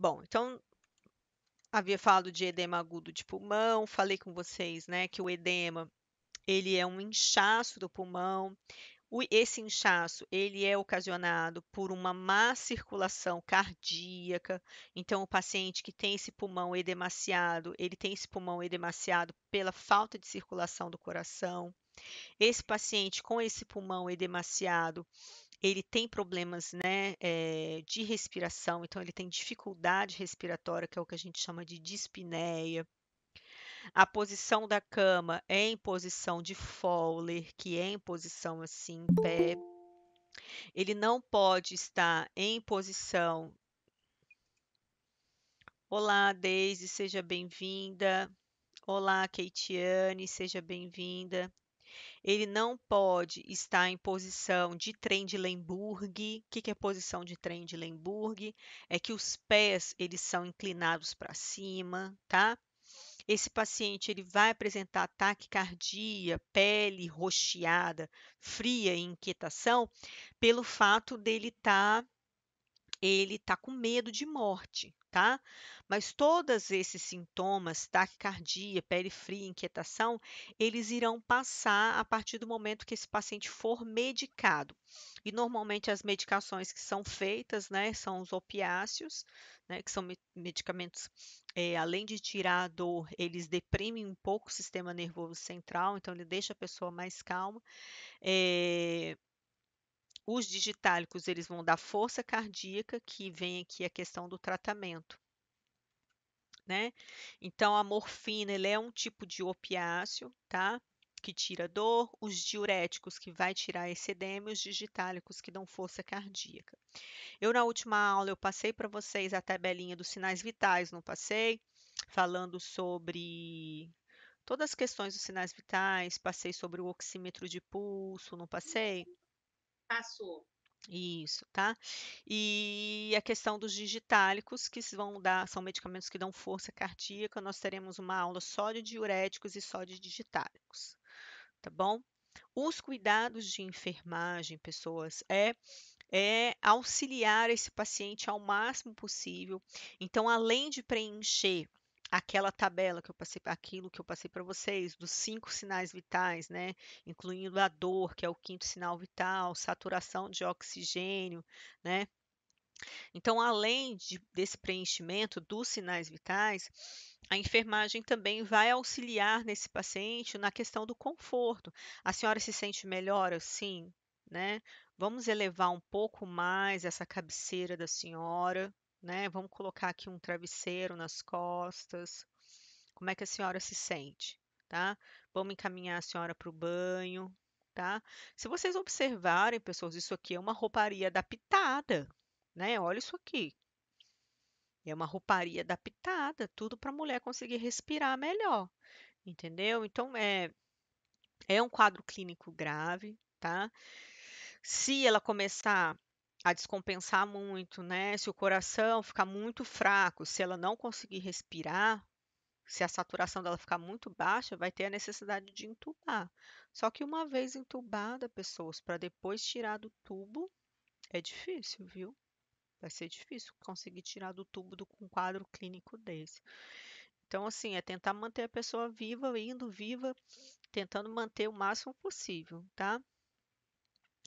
Bom, então havia falado de edema agudo de pulmão, falei com vocês, né, que o edema, ele é um inchaço do pulmão. Esse inchaço, ele é ocasionado por uma má circulação cardíaca. Então, o paciente que tem esse pulmão edemaciado, ele tem esse pulmão edemaciado pela falta de circulação do coração. Esse paciente com esse pulmão edemaciado, ele tem problemas, né, de respiração, então ele tem dificuldade respiratória, que é o que a gente chama de dispneia. A posição da cama é em posição de Fowler, que é em posição assim, em pé. Ele não pode estar em posição. Olá, Deise, seja bem-vinda. Olá, Keitiane, seja bem-vinda. Ele não pode estar em posição de Trendelenburg. O que que é posição de Trendelenburg? É que os pés eles são inclinados para cima, tá? Esse paciente ele vai apresentar taquicardia, pele roxeada, fria e inquietação pelo fato dele estar ele está com medo de morte, tá? Mas todos esses sintomas, taquicardia, pele fria, inquietação, eles irão passar a partir do momento que esse paciente for medicado. E normalmente as medicações que são feitas, né, são os opiáceos, né, que são medicamentos, além de tirar a dor, eles deprimem um pouco o sistema nervoso central, então ele deixa a pessoa mais calma. Eh, os digitálicos, eles vão dar força cardíaca, que vem aqui a questão do tratamento, né? Então, a morfina, ele é um tipo de opiáceo, tá? Que tira dor, os diuréticos, que vai tirar esse edema, e os digitálicos, que dão força cardíaca. Eu, na última aula, eu passei para vocês a tabelinha dos sinais vitais, não passei? Falando sobre todas as questões dos sinais vitais, passei sobre o oxímetro de pulso, não passei? Passou. Isso, tá? E a questão dos digitálicos, que vão dar, são medicamentos que dão força cardíaca, nós teremos uma aula só de diuréticos e só de digitálicos, tá bom? Os cuidados de enfermagem, pessoas, é auxiliar esse paciente ao máximo possível. Então, além de preencher aquela tabela que eu passei, aquilo que eu passei para vocês, dos 5 sinais vitais, né? Incluindo a dor, que é o quinto sinal vital, saturação de oxigênio, né? Então, além desse preenchimento dos sinais vitais, a enfermagem também vai auxiliar nesse paciente na questão do conforto. A senhora se sente melhor assim, né? Vamos elevar um pouco mais essa cabeceira da senhora, né? Vamos colocar aqui um travesseiro nas costas. Como é que a senhora se sente, tá? Vamos encaminhar a senhora para o banho, tá? Se vocês observarem, pessoas, isso aqui é uma rouparia adaptada, né? Olha isso aqui. É uma rouparia adaptada, tudo para a mulher conseguir respirar melhor, entendeu? Então é um quadro clínico grave, tá? Se ela começar a descompensar muito, né? Se o coração ficar muito fraco, se ela não conseguir respirar, se a saturação dela ficar muito baixa, vai ter a necessidade de entubar. Só que uma vez entubada, pessoas, para depois tirar do tubo, é difícil, viu? Vai ser difícil conseguir tirar do tubo com um quadro clínico desse. Então, assim, é tentar manter a pessoa viva, indo viva, tentando manter o máximo possível, tá?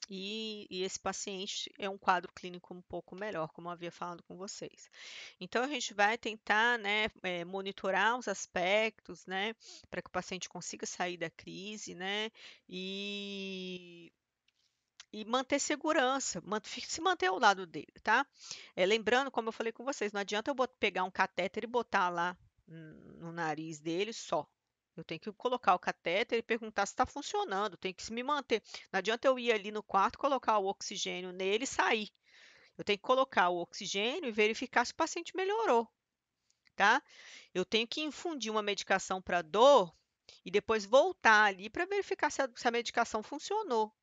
E esse paciente é um quadro clínico um pouco melhor, como eu havia falado com vocês. Então, a gente vai tentar, né, monitorar os aspectos, né, para que o paciente consiga sair da crise, né, e e manter segurança, se manter ao lado dele, tá? Lembrando, como eu falei com vocês, não adianta eu pegar um catéter e botar lá no nariz dele só. Eu tenho que colocar o catéter e perguntar se está funcionando, tem que se me manter. Não adianta eu ir ali no quarto, colocar o oxigênio nele e sair. Eu tenho que colocar o oxigênio e verificar se o paciente melhorou, tá? Eu tenho que infundir uma medicação para dor e depois voltar ali para verificar se a medicação funcionou.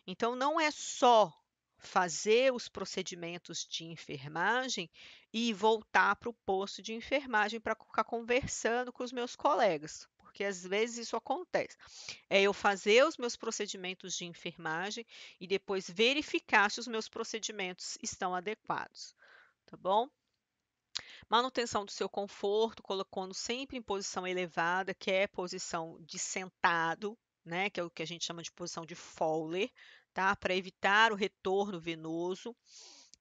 Então, não é só fazer os procedimentos de enfermagem e voltar para o posto de enfermagem para ficar conversando com os meus colegas, porque às vezes isso acontece. É eu fazer os meus procedimentos de enfermagem e depois verificar se os meus procedimentos estão adequados, tá bom? Manutenção do seu conforto, colocando sempre em posição elevada, que é posição de sentado, né, que é o que a gente chama de posição de Fowler, tá? Para evitar o retorno venoso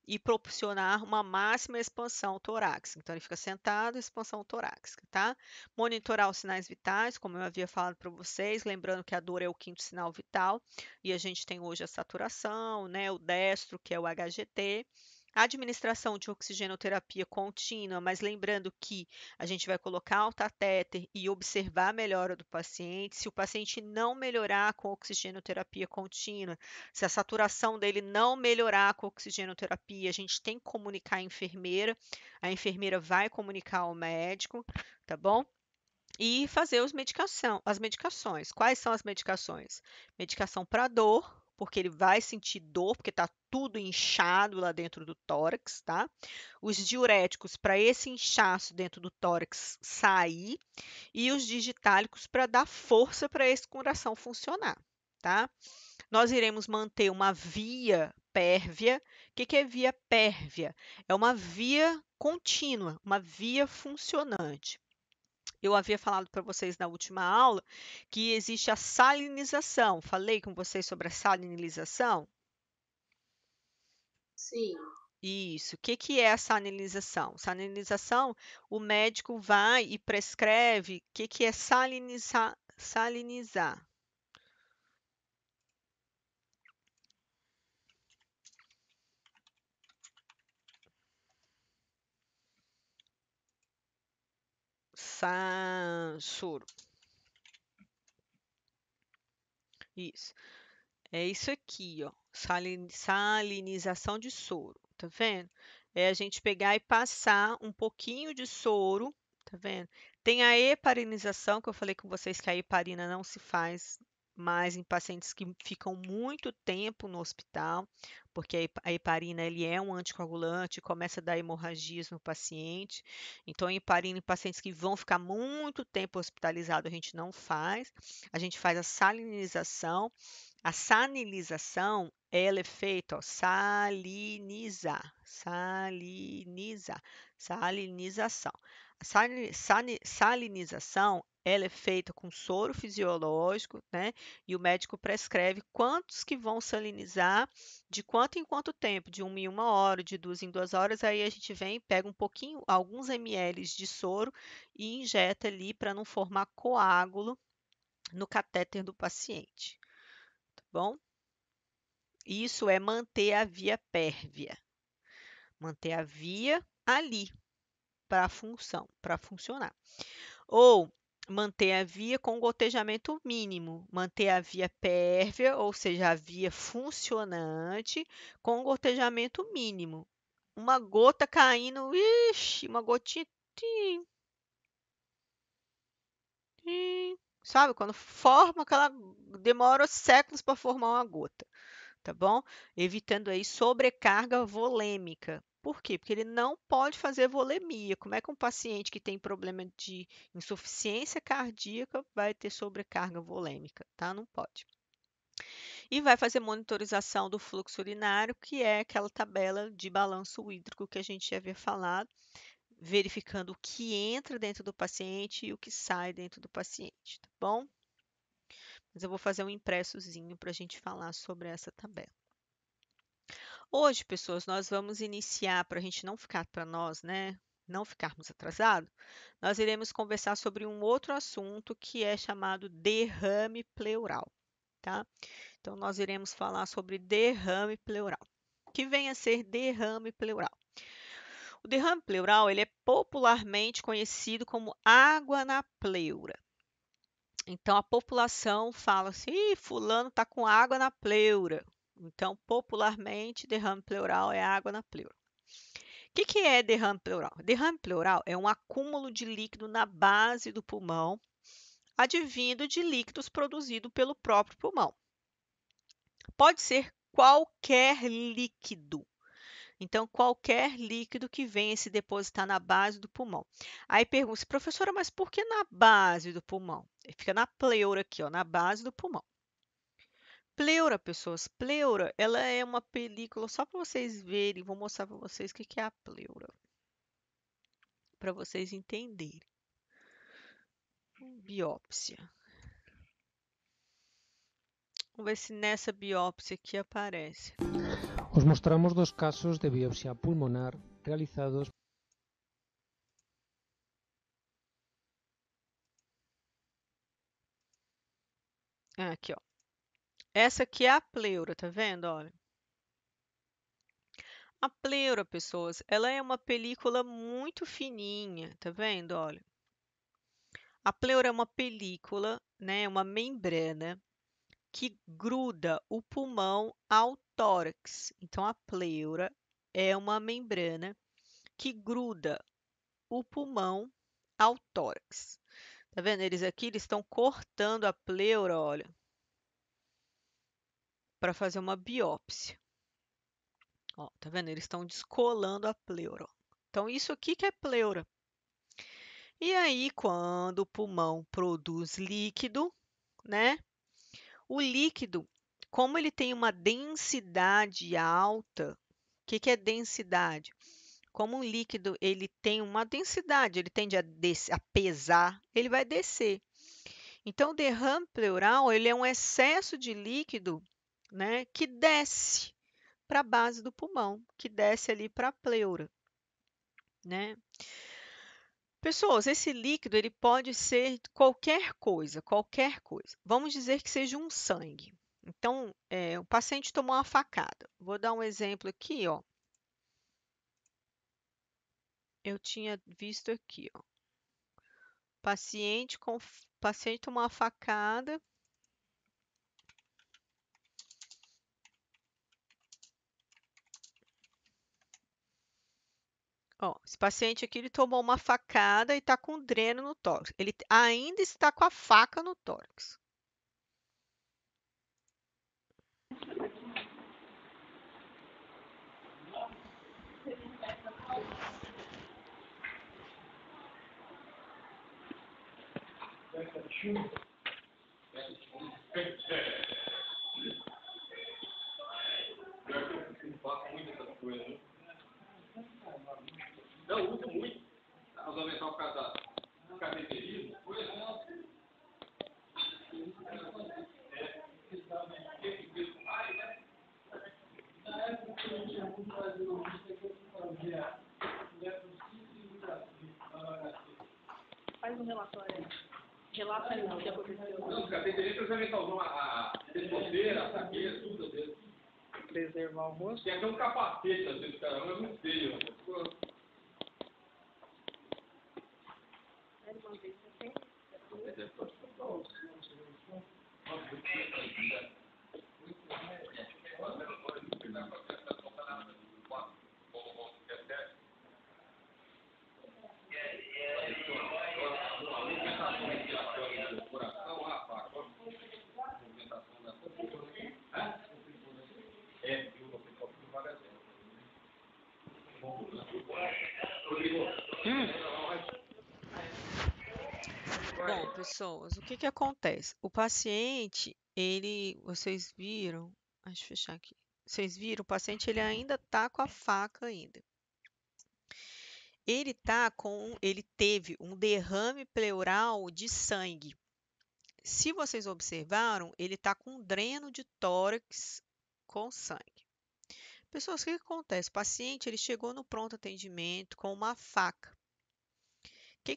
e proporcionar uma máxima expansão torácica. Então, ele fica sentado, expansão torácica, tá? Monitorar os sinais vitais, como eu havia falado para vocês, lembrando que a dor é o quinto sinal vital, e a gente tem hoje a saturação, né, o destro, que é o HGT, administração de oxigenoterapia contínua, mas lembrando que a gente vai colocar alta-téter e observar a melhora do paciente. Se o paciente não melhorar com oxigenoterapia contínua, se a saturação dele não melhorar com oxigenoterapia, a gente tem que comunicar a enfermeira vai comunicar ao médico, tá bom? E fazer as medicações. Quais são as medicações? Medicação para dor, porque ele vai sentir dor, porque está tudo inchado lá dentro do tórax, tá? Os diuréticos para esse inchaço dentro do tórax sair e os digitálicos para dar força para esse coração funcionar, tá? Nós iremos manter uma via pérvia. O que é via pérvia? É uma via contínua, uma via funcionante. Eu havia falado para vocês na última aula que existe a salinização. Falei com vocês sobre a salinização? Sim. Isso. O que é a salinização? Salinização, o médico vai e prescreve. O que é salinizar? Salinizar. Soro. Isso. É isso aqui, ó. Salinização de soro, tá vendo? É a gente pegar e passar um pouquinho de soro, tá vendo? Tem a heparinização, que eu falei com vocês que a heparina não se faz mais em pacientes que ficam muito tempo no hospital, porque a heparina ele é um anticoagulante, começa a dar hemorragias no paciente. Então, a heparina em pacientes que vão ficar muito tempo hospitalizados, a gente não faz. A gente faz a salinização. A sanilização, ela é feita, ó, salinização. A salinização, ela é feita com soro fisiológico, né? E o médico prescreve quantos que vão salinizar, de quanto em quanto tempo, de 1 em 1 hora, de 2 em 2 horas. Aí a gente vem, pega um pouquinho, alguns ml de soro e injeta ali para não formar coágulo no catéter do paciente, tá bom? Isso é manter a via pérvia, manter a via ali para a função, para funcionar. Ou manter a via com gotejamento mínimo, manter a via pérvia, ou seja, a via funcionante, com gotejamento mínimo. Uma gota caindo, ixi, uma gotinha, tim, tim, sabe? Quando forma aquela, demora séculos para formar uma gota, tá bom? Evitando aí sobrecarga volêmica. Por quê? Porque ele não pode fazer volemia. Como é que um paciente que tem problema de insuficiência cardíaca vai ter sobrecarga volêmica, tá? Não pode. E vai fazer monitorização do fluxo urinário, que é aquela tabela de balanço hídrico que a gente já havia falado, verificando o que entra dentro do paciente e o que sai dentro do paciente, tá bom? Mas eu vou fazer um impressozinho para a gente falar sobre essa tabela. Hoje, pessoas, nós vamos iniciar, para a gente não ficar para nós, né? Não ficarmos atrasados, nós iremos conversar sobre um outro assunto que é chamado derrame pleural, tá? Então, nós iremos falar sobre derrame pleural. O que vem a ser derrame pleural? O derrame pleural, ele é popularmente conhecido como água na pleura. Então, a população fala assim, ih, fulano está com água na pleura. Então, popularmente, derrame pleural é água na pleura. O que é derrame pleural? Derrame pleural é um acúmulo de líquido na base do pulmão, advindo de líquidos produzidos pelo próprio pulmão. Pode ser qualquer líquido. Então, qualquer líquido que venha se depositar na base do pulmão. Aí pergunta, professora, mas por que na base do pulmão? Fica na pleura aqui, ó, na base do pulmão. Pleura, pessoas, pleura, ela é uma película, só para vocês verem, vou mostrar para vocês o que é a pleura. para vocês entenderem. Biópsia. Vamos ver se nessa biópsia aqui aparece. Os mostramos dos casos de biopsia pulmonar realizados. Aqui, ó. Essa aqui é a pleura, tá vendo? Olha. A pleura, pessoas, ela é uma película muito fininha, tá vendo? Olha. A pleura é uma película, né? Uma membrana que gruda o pulmão ao tórax. Então, a pleura é uma membrana que gruda o pulmão ao tórax. Tá vendo? Eles aqui eles estão cortando a pleura, olha, para fazer uma biópsia. Ó, tá vendo? Eles estão descolando a pleura. Ó. Então, isso aqui que é pleura. E aí, quando o pulmão produz líquido, né? O líquido, como ele tem uma densidade alta, o que é densidade? Como um líquido ele tem uma densidade, ele tende a pesar, ele vai descer. Então, o derrame pleural ele é um excesso de líquido, né, que desce para a base do pulmão, que desce ali para a pleura, né? Pessoas, esse líquido ele pode ser qualquer coisa, qualquer coisa. Vamos dizer que seja um sangue. Então, o paciente tomou uma facada. Vou dar um exemplo aqui, ó. Eu tinha visto aqui, ó. Paciente tomou uma facada. Ó, esse paciente aqui ele tomou uma facada e está com dreno no tórax. Ele ainda está com a faca no tórax. Não, uso muito. Os aumentar o caso do cateterismo, por exemplo. Na época que eu tinha muito mais biologista que eu fazia faz um relatório aí. Relata aí o que aconteceu. Não, os cateteristas já aumentam a desmoceira, a saqueira, tudo dele. Preservar o rosto. Tem até um capacete, às vezes, cara, mas não sei, ó. Bom, pessoas, o que acontece? O paciente, vocês viram, deixa eu fechar aqui. Vocês viram, o paciente ele ainda está com a faca ainda. Ele teve um derrame pleural de sangue. Se vocês observaram, ele está com um dreno de tórax com sangue. Pessoas, o que acontece? O paciente ele chegou no pronto atendimento com uma faca. O que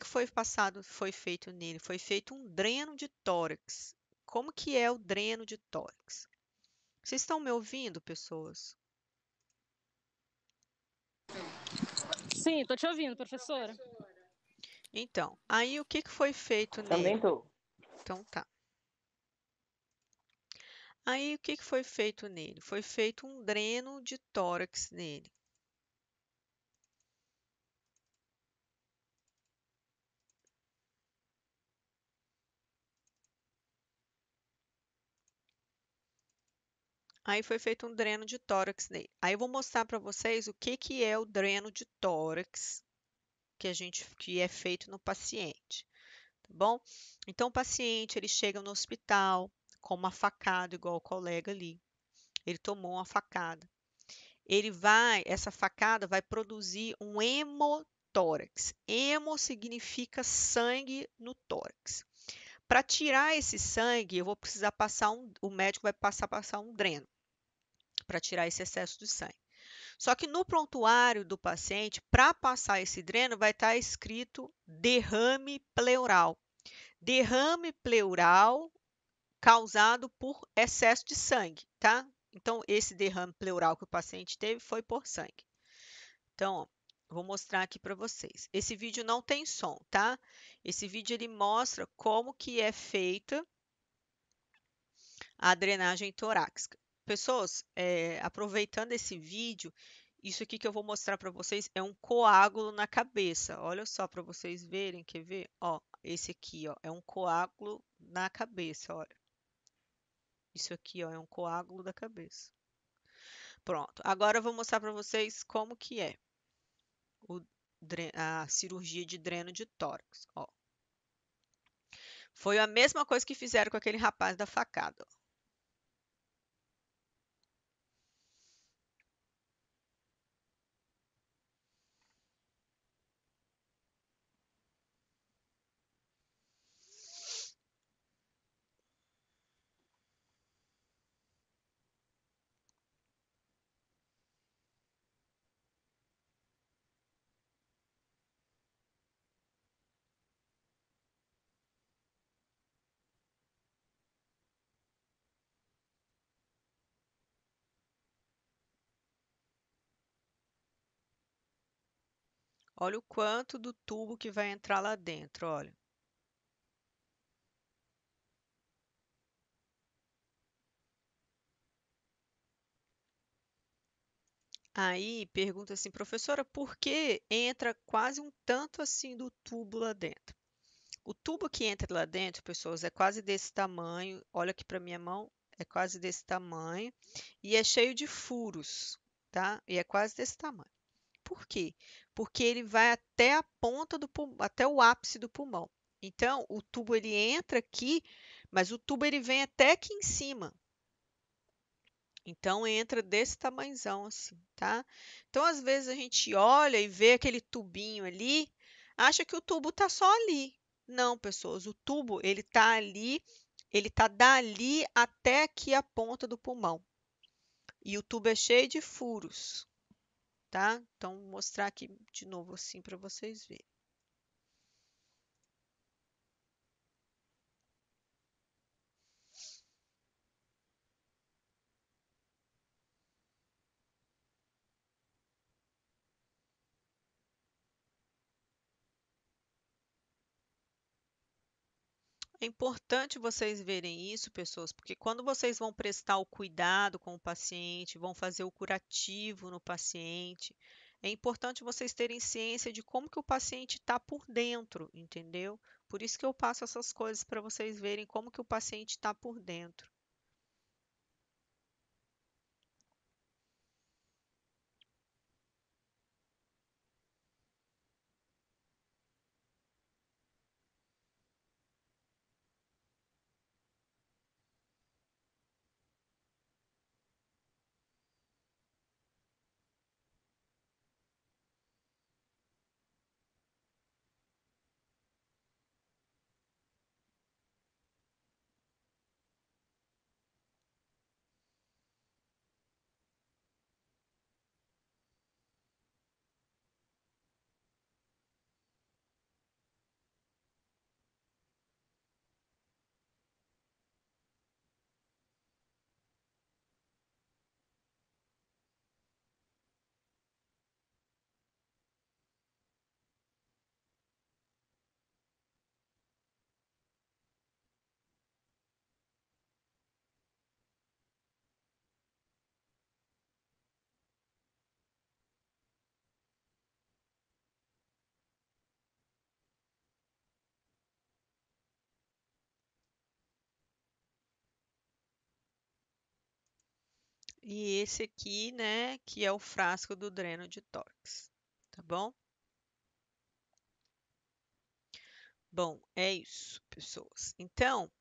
foi feito nele? Foi feito um dreno de tórax. Como que é o dreno de tórax? Vocês estão me ouvindo, pessoas? Sim, estou te ouvindo, professora. Então, aí o que foi feito nele? Também tô. Então tá. Aí o que foi feito nele? Foi feito um dreno de tórax nele. Aí foi feito um dreno de tórax nele. Aí eu vou mostrar para vocês o que é o dreno de tórax que é feito no paciente, tá bom? Então o paciente ele chega no hospital com uma facada igual o colega ali. Ele tomou uma facada. Essa facada vai produzir um tórax. Hemo significa sangue no tórax. Para tirar esse sangue, eu vou precisar passar o médico vai passar um dreno para tirar esse excesso de sangue. Só que no prontuário do paciente, para passar esse dreno, vai estar escrito derrame pleural. Derrame pleural causado por excesso de sangue, tá? Então, esse derrame pleural que o paciente teve foi por sangue. Então, ó, vou mostrar aqui para vocês. Esse vídeo não tem som, tá? Esse vídeo ele mostra como que é feita a drenagem torácica. Pessoas, aproveitando esse vídeo, isso aqui que eu vou mostrar para vocês é um coágulo na cabeça. Olha só para vocês verem, quer ver? Ó, esse aqui, ó, é um coágulo na cabeça, olha. Isso aqui, ó, é um coágulo da cabeça. Pronto. Agora eu vou mostrar para vocês como que é a cirurgia de dreno de tórax, ó. Foi a mesma coisa que fizeram com aquele rapaz da facada, ó. Olha o quanto do tubo que vai entrar lá dentro, olha. Aí pergunta assim, professora, por que entra quase um tanto assim do tubo lá dentro? O tubo que entra lá dentro, pessoas, é quase desse tamanho. Olha aqui para minha mão, é quase desse tamanho e é cheio de furos, tá? E é quase desse tamanho. Por quê? Porque ele vai até a ponta do pulmão, até o ápice do pulmão. Então, o tubo ele entra aqui, mas o tubo ele vem até aqui em cima. Então entra desse tamanhozão assim, tá? Então às vezes a gente olha e vê aquele tubinho ali, acha que o tubo tá só ali. Não, pessoas, o tubo ele tá ali, ele tá dali até aqui a ponta do pulmão. E o tubo é cheio de furos, tá? Então vou mostrar aqui de novo assim para vocês verem. É importante vocês verem isso, pessoas, porque quando vocês vão prestar o cuidado com o paciente, vão fazer o curativo no paciente, é importante vocês terem ciência de como que o paciente está por dentro, entendeu? Por isso que eu passo essas coisas para vocês verem como que o paciente está por dentro. E esse aqui, né, que é o frasco do dreno de tórax, tá bom? Bom, é isso, pessoas. Então,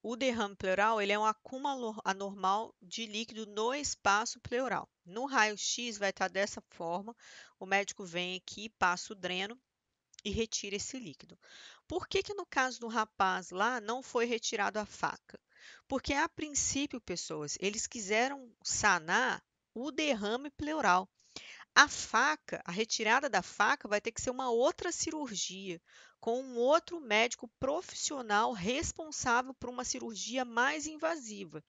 O derrame pleural, ele é um acúmulo anormal de líquido no espaço pleural. No raio-x vai estar dessa forma, o médico vem aqui, passa o dreno e retira esse líquido. Por que que no caso do rapaz lá não foi retirado a faca? Porque a princípio, pessoas, eles quiseram sanar o derrame pleural. A faca, a retirada da faca vai ter que ser uma outra cirurgia, com um outro médico profissional responsável por uma cirurgia mais invasiva.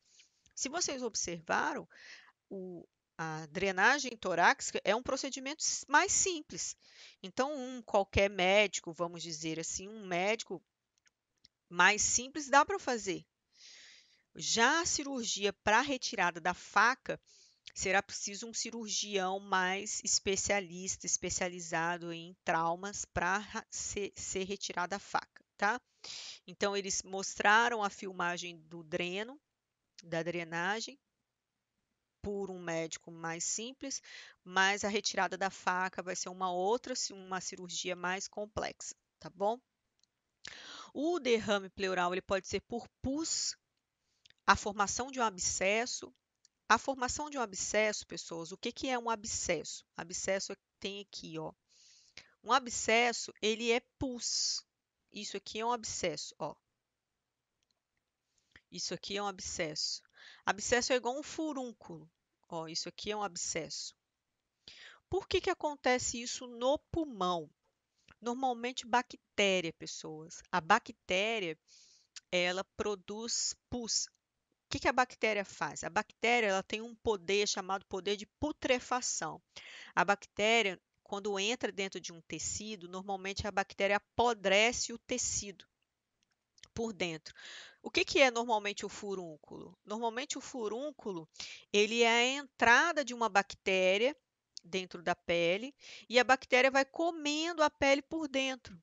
Se vocês observaram, a drenagem torácica é um procedimento mais simples. Então, qualquer médico, vamos dizer assim, um médico mais simples dá para fazer. Já a cirurgia para retirada da faca será preciso um cirurgião mais especialista, especializado em traumas para ser retirada a faca, tá? Então, eles mostraram a filmagem do dreno, da drenagem, por um médico mais simples, mas a retirada da faca vai ser uma cirurgia mais complexa, tá bom? O derrame pleural ele pode ser por pus, a formação de um abscesso. A formação de um abscesso, pessoas, o que que é um abscesso? Abscesso tem aqui, ó. Um abscesso, ele é pus. Isso aqui é um abscesso, ó. Isso aqui é um abscesso. Abscesso é igual um furúnculo. Ó, isso aqui é um abscesso. Por que que acontece isso no pulmão? Normalmente bactéria, pessoas. A bactéria, ela produz pus. O que que a bactéria faz? A bactéria, ela tem um poder chamado poder de putrefação. A bactéria, quando entra dentro de um tecido, normalmente a bactéria apodrece o tecido por dentro. O que que é normalmente o furúnculo? Normalmente o furúnculo, ele é a entrada de uma bactéria dentro da pele e a bactéria vai comendo a pele por dentro.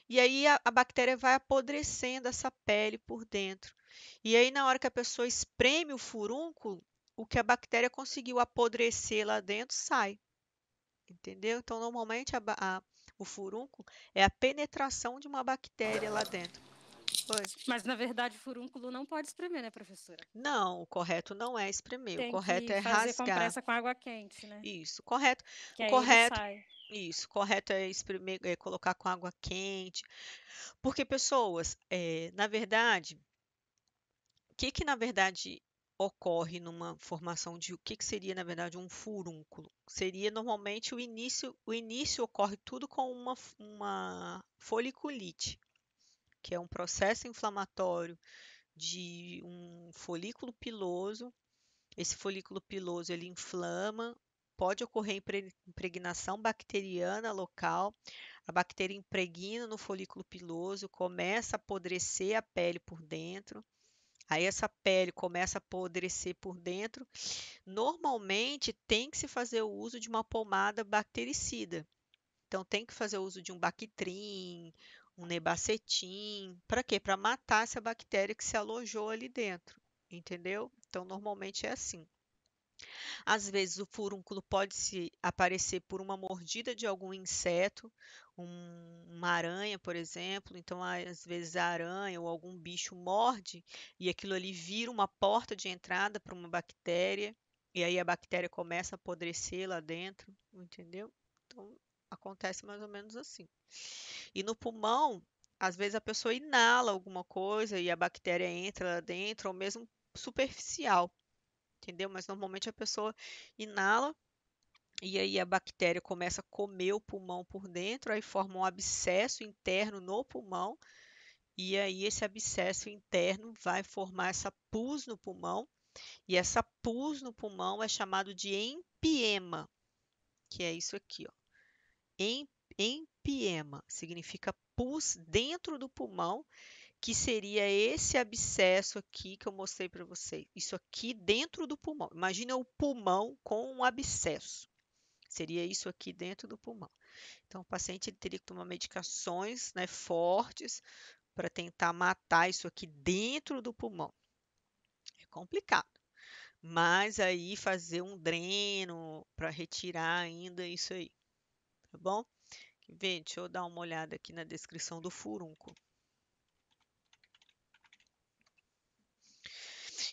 E aí a bactéria vai apodrecendo essa pele por dentro. E aí na hora que a pessoa espreme o furúnculo, o que a bactéria conseguiu apodrecer lá dentro sai. Entendeu? Então, normalmente o furúnculo é a penetração de uma bactéria lá dentro. Oi. Mas, na verdade, furúnculo não pode espremer, né, professora? Não, o correto não é espremer, o Tem correto que é fazer rasgar. compressa com água quente, né? Isso, correto. Que O aí ele correto, sai. isso, correto é espremer, é colocar com água quente. Porque, pessoas, na verdade, o que que na verdade ocorre numa formação de o que que seria na verdade um furúnculo? Seria normalmente o início ocorre tudo com uma foliculite, que é um processo inflamatório de um folículo piloso. Esse folículo piloso ele inflama, pode ocorrer impregnação bacteriana local. A bactéria impregna no folículo piloso, começa a apodrecer a pele por dentro. Aí essa pele começa a apodrecer por dentro. Normalmente tem que se fazer o uso de uma pomada bactericida. Então tem que fazer o uso de um Bactrim, um Nebacetim. Para quê? Para matar essa bactéria que se alojou ali dentro. Entendeu? Então normalmente é assim. Às vezes o furúnculo pode se aparecer por uma mordida de algum inseto, uma aranha, por exemplo. Então, às vezes a aranha ou algum bicho morde e aquilo ali vira uma porta de entrada para uma bactéria, e aí a bactéria começa a apodrecer lá dentro, entendeu? Então, acontece mais ou menos assim. E no pulmão, às vezes a pessoa inala alguma coisa e a bactéria entra lá dentro, ou mesmo superficial, entendeu? Mas normalmente a pessoa inala e aí a bactéria começa a comer o pulmão por dentro, aí forma um abscesso interno no pulmão, e aí esse abscesso interno vai formar essa pus no pulmão, e essa pus no pulmão é chamado de empiema, que é isso aqui, ó. Empiema significa pus dentro do pulmão, que seria esse abscesso aqui que eu mostrei para vocês. Isso aqui dentro do pulmão. Imagina o pulmão com um abscesso. Seria isso aqui dentro do pulmão. Então, o paciente teria que tomar medicações, né, fortes para tentar matar isso aqui dentro do pulmão. É complicado. Mas aí fazer um dreno para retirar ainda isso aí, tá bom? Vê, deixa eu dar uma olhada aqui na descrição do furúnculo.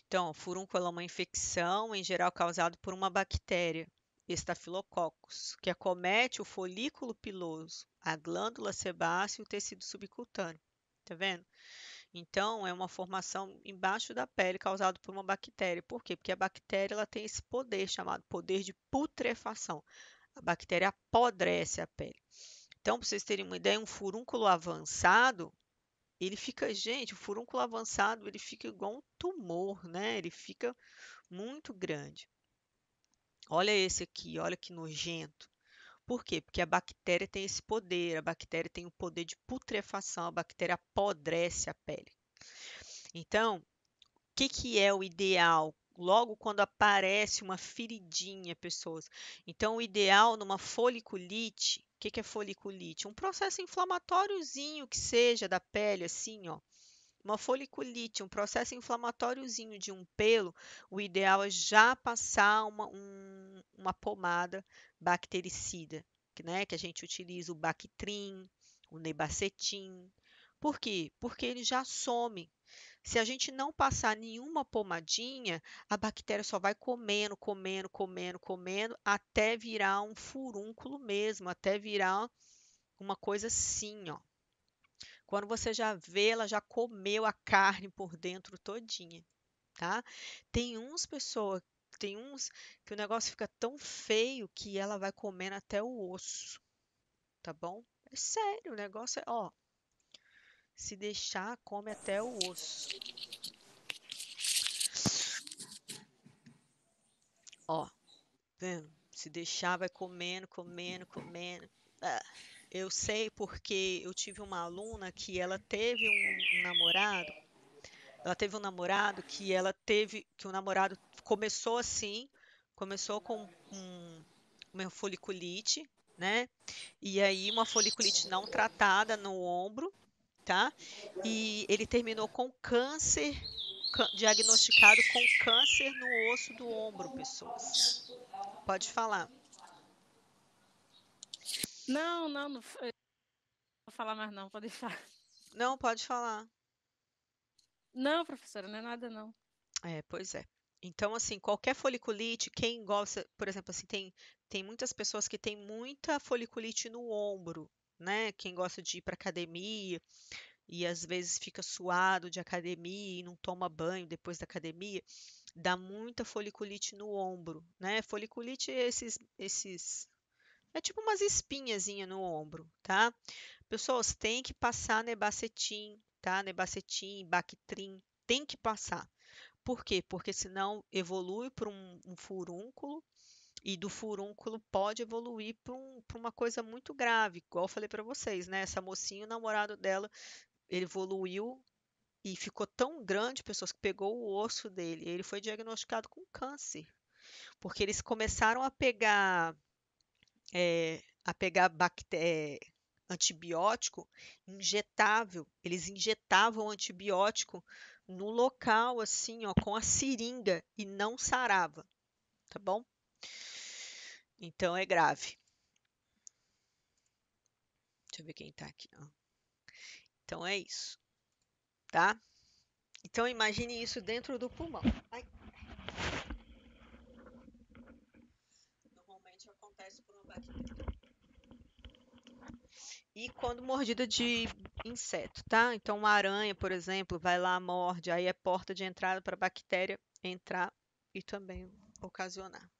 Então, furúnculo é uma infecção, em geral causada por uma bactéria, Staphylococcus, que acomete o folículo piloso, a glândula sebácea e o tecido subcutâneo. Tá vendo? Então, é uma formação embaixo da pele causada por uma bactéria. Por quê? Porque a bactéria ela tem esse poder chamado poder de putrefação. A bactéria apodrece a pele. Então, para vocês terem uma ideia, um furúnculo avançado, ele fica, gente, o furúnculo avançado, ele fica igual um tumor, né? Ele fica muito grande. Olha esse aqui, olha que nojento. Por quê? Porque a bactéria tem esse poder, a bactéria tem o poder de putrefação, a bactéria apodrece a pele. Então, que é o ideal? Logo quando aparece uma feridinha, pessoas. Então, o ideal numa foliculite, o que é foliculite? Um processo inflamatóriozinho que seja da pele, assim, ó. Uma foliculite, um processo inflamatóriozinho de um pelo, o ideal é já passar uma pomada bactericida, né? Que a gente utiliza o Bactrim, o Nebacetim. Por quê? Porque ele já some. Se a gente não passar nenhuma pomadinha, a bactéria só vai comendo, comendo, comendo, comendo, até virar um furúnculo mesmo, até virar uma coisa assim, ó. Quando você já vê, ela já comeu a carne por dentro todinha, tá? Tem uns que o negócio fica tão feio que ela vai comendo até o osso, tá bom? É sério, o negócio é, ó, se deixar, come até o osso. Ó, vendo? Se deixar, vai comendo, comendo, comendo. Ah, eu sei porque eu tive uma aluna que ela teve um namorado. Ela teve um namorado que que o namorado começou assim, começou com uma foliculite, né? E aí uma foliculite não tratada no ombro, tá? E ele terminou com câncer, diagnosticado com câncer no osso do ombro, pessoas. Pode falar. Não, não, não vou falar mais não, pode deixar. Não, pode falar. Não, professora, não é nada não. É, pois é. Então, assim, qualquer foliculite, quem gosta, por exemplo, assim, tem muitas pessoas que têm muita foliculite no ombro, né? Quem gosta de ir para academia e às vezes fica suado de academia e não toma banho depois da academia, dá muita foliculite no ombro, né? Foliculite é é tipo umas espinhazinhas no ombro, tá? Pessoas têm que passar Nebacetim, tá? Nebacetim, Bactrim, tem que passar. Por quê? Porque senão evolui para um furúnculo e do furúnculo pode evoluir para uma coisa muito grave, igual eu falei para vocês, né? Essa mocinha, o namorado dela, ele evoluiu e ficou tão grande, pessoas que pegou o osso dele. Ele foi diagnosticado com câncer, porque eles começaram a pegar antibiótico injetável. Eles injetavam antibiótico no local, assim, ó, com a seringa e não sarava, tá bom? Então é grave. Deixa eu ver quem tá aqui, ó. Então é isso, tá? Então imagine isso dentro do pulmão. Ai. Normalmente acontece por uma bactéria. E quando mordida de inseto, tá? Então, uma aranha, por exemplo, vai lá, morde, aí é porta de entrada para a bactéria entrar e também ocasionar.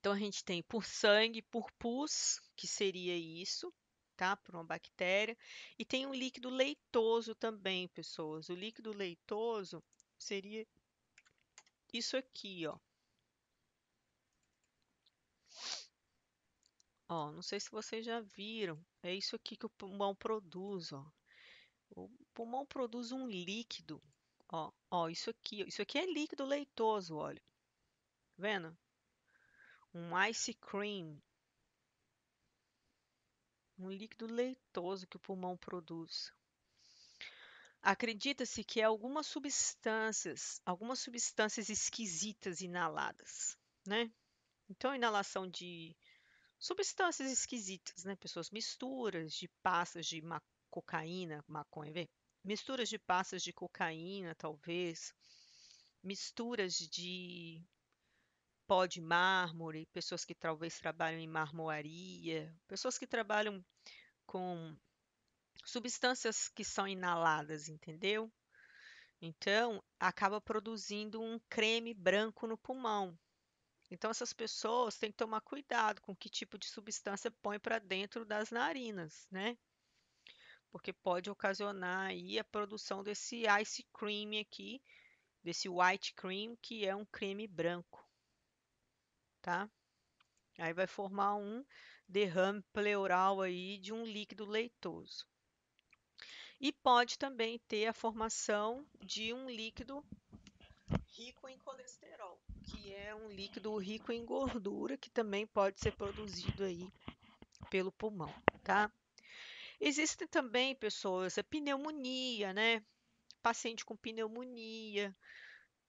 Então, a gente tem por sangue, por pus, que seria isso, tá? Por uma bactéria. E tem um líquido leitoso também, pessoas. O líquido leitoso seria isso aqui, ó. Ó, não sei se vocês já viram. É isso aqui que o pulmão produz, ó. O pulmão produz um líquido. Ó, isso aqui é líquido leitoso, olha. Tá vendo? Um ice cream, um líquido leitoso que o pulmão produz. Acredita-se que é algumas substâncias esquisitas inaladas, né? Então, inalação de substâncias esquisitas, né? Pessoas misturas de pastas de cocaína, maconha, vê? Misturas de passas de cocaína, talvez. Misturas de pó de mármore, pessoas que talvez trabalham em marmoaria, pessoas que trabalham com substâncias que são inaladas, entendeu? Então, acaba produzindo um creme branco no pulmão. Então, essas pessoas têm que tomar cuidado com que tipo de substância põe para dentro das narinas, né? Porque pode ocasionar aí a produção desse ice cream aqui, desse white cream, que é um creme branco, tá? Aí vai formar um derrame pleural aí de um líquido leitoso. E pode também ter a formação de um líquido rico em colesterol, que é um líquido rico em gordura, que também pode ser produzido aí pelo pulmão, tá? Existem também pessoas, a pneumonia, né? Paciente com pneumonia,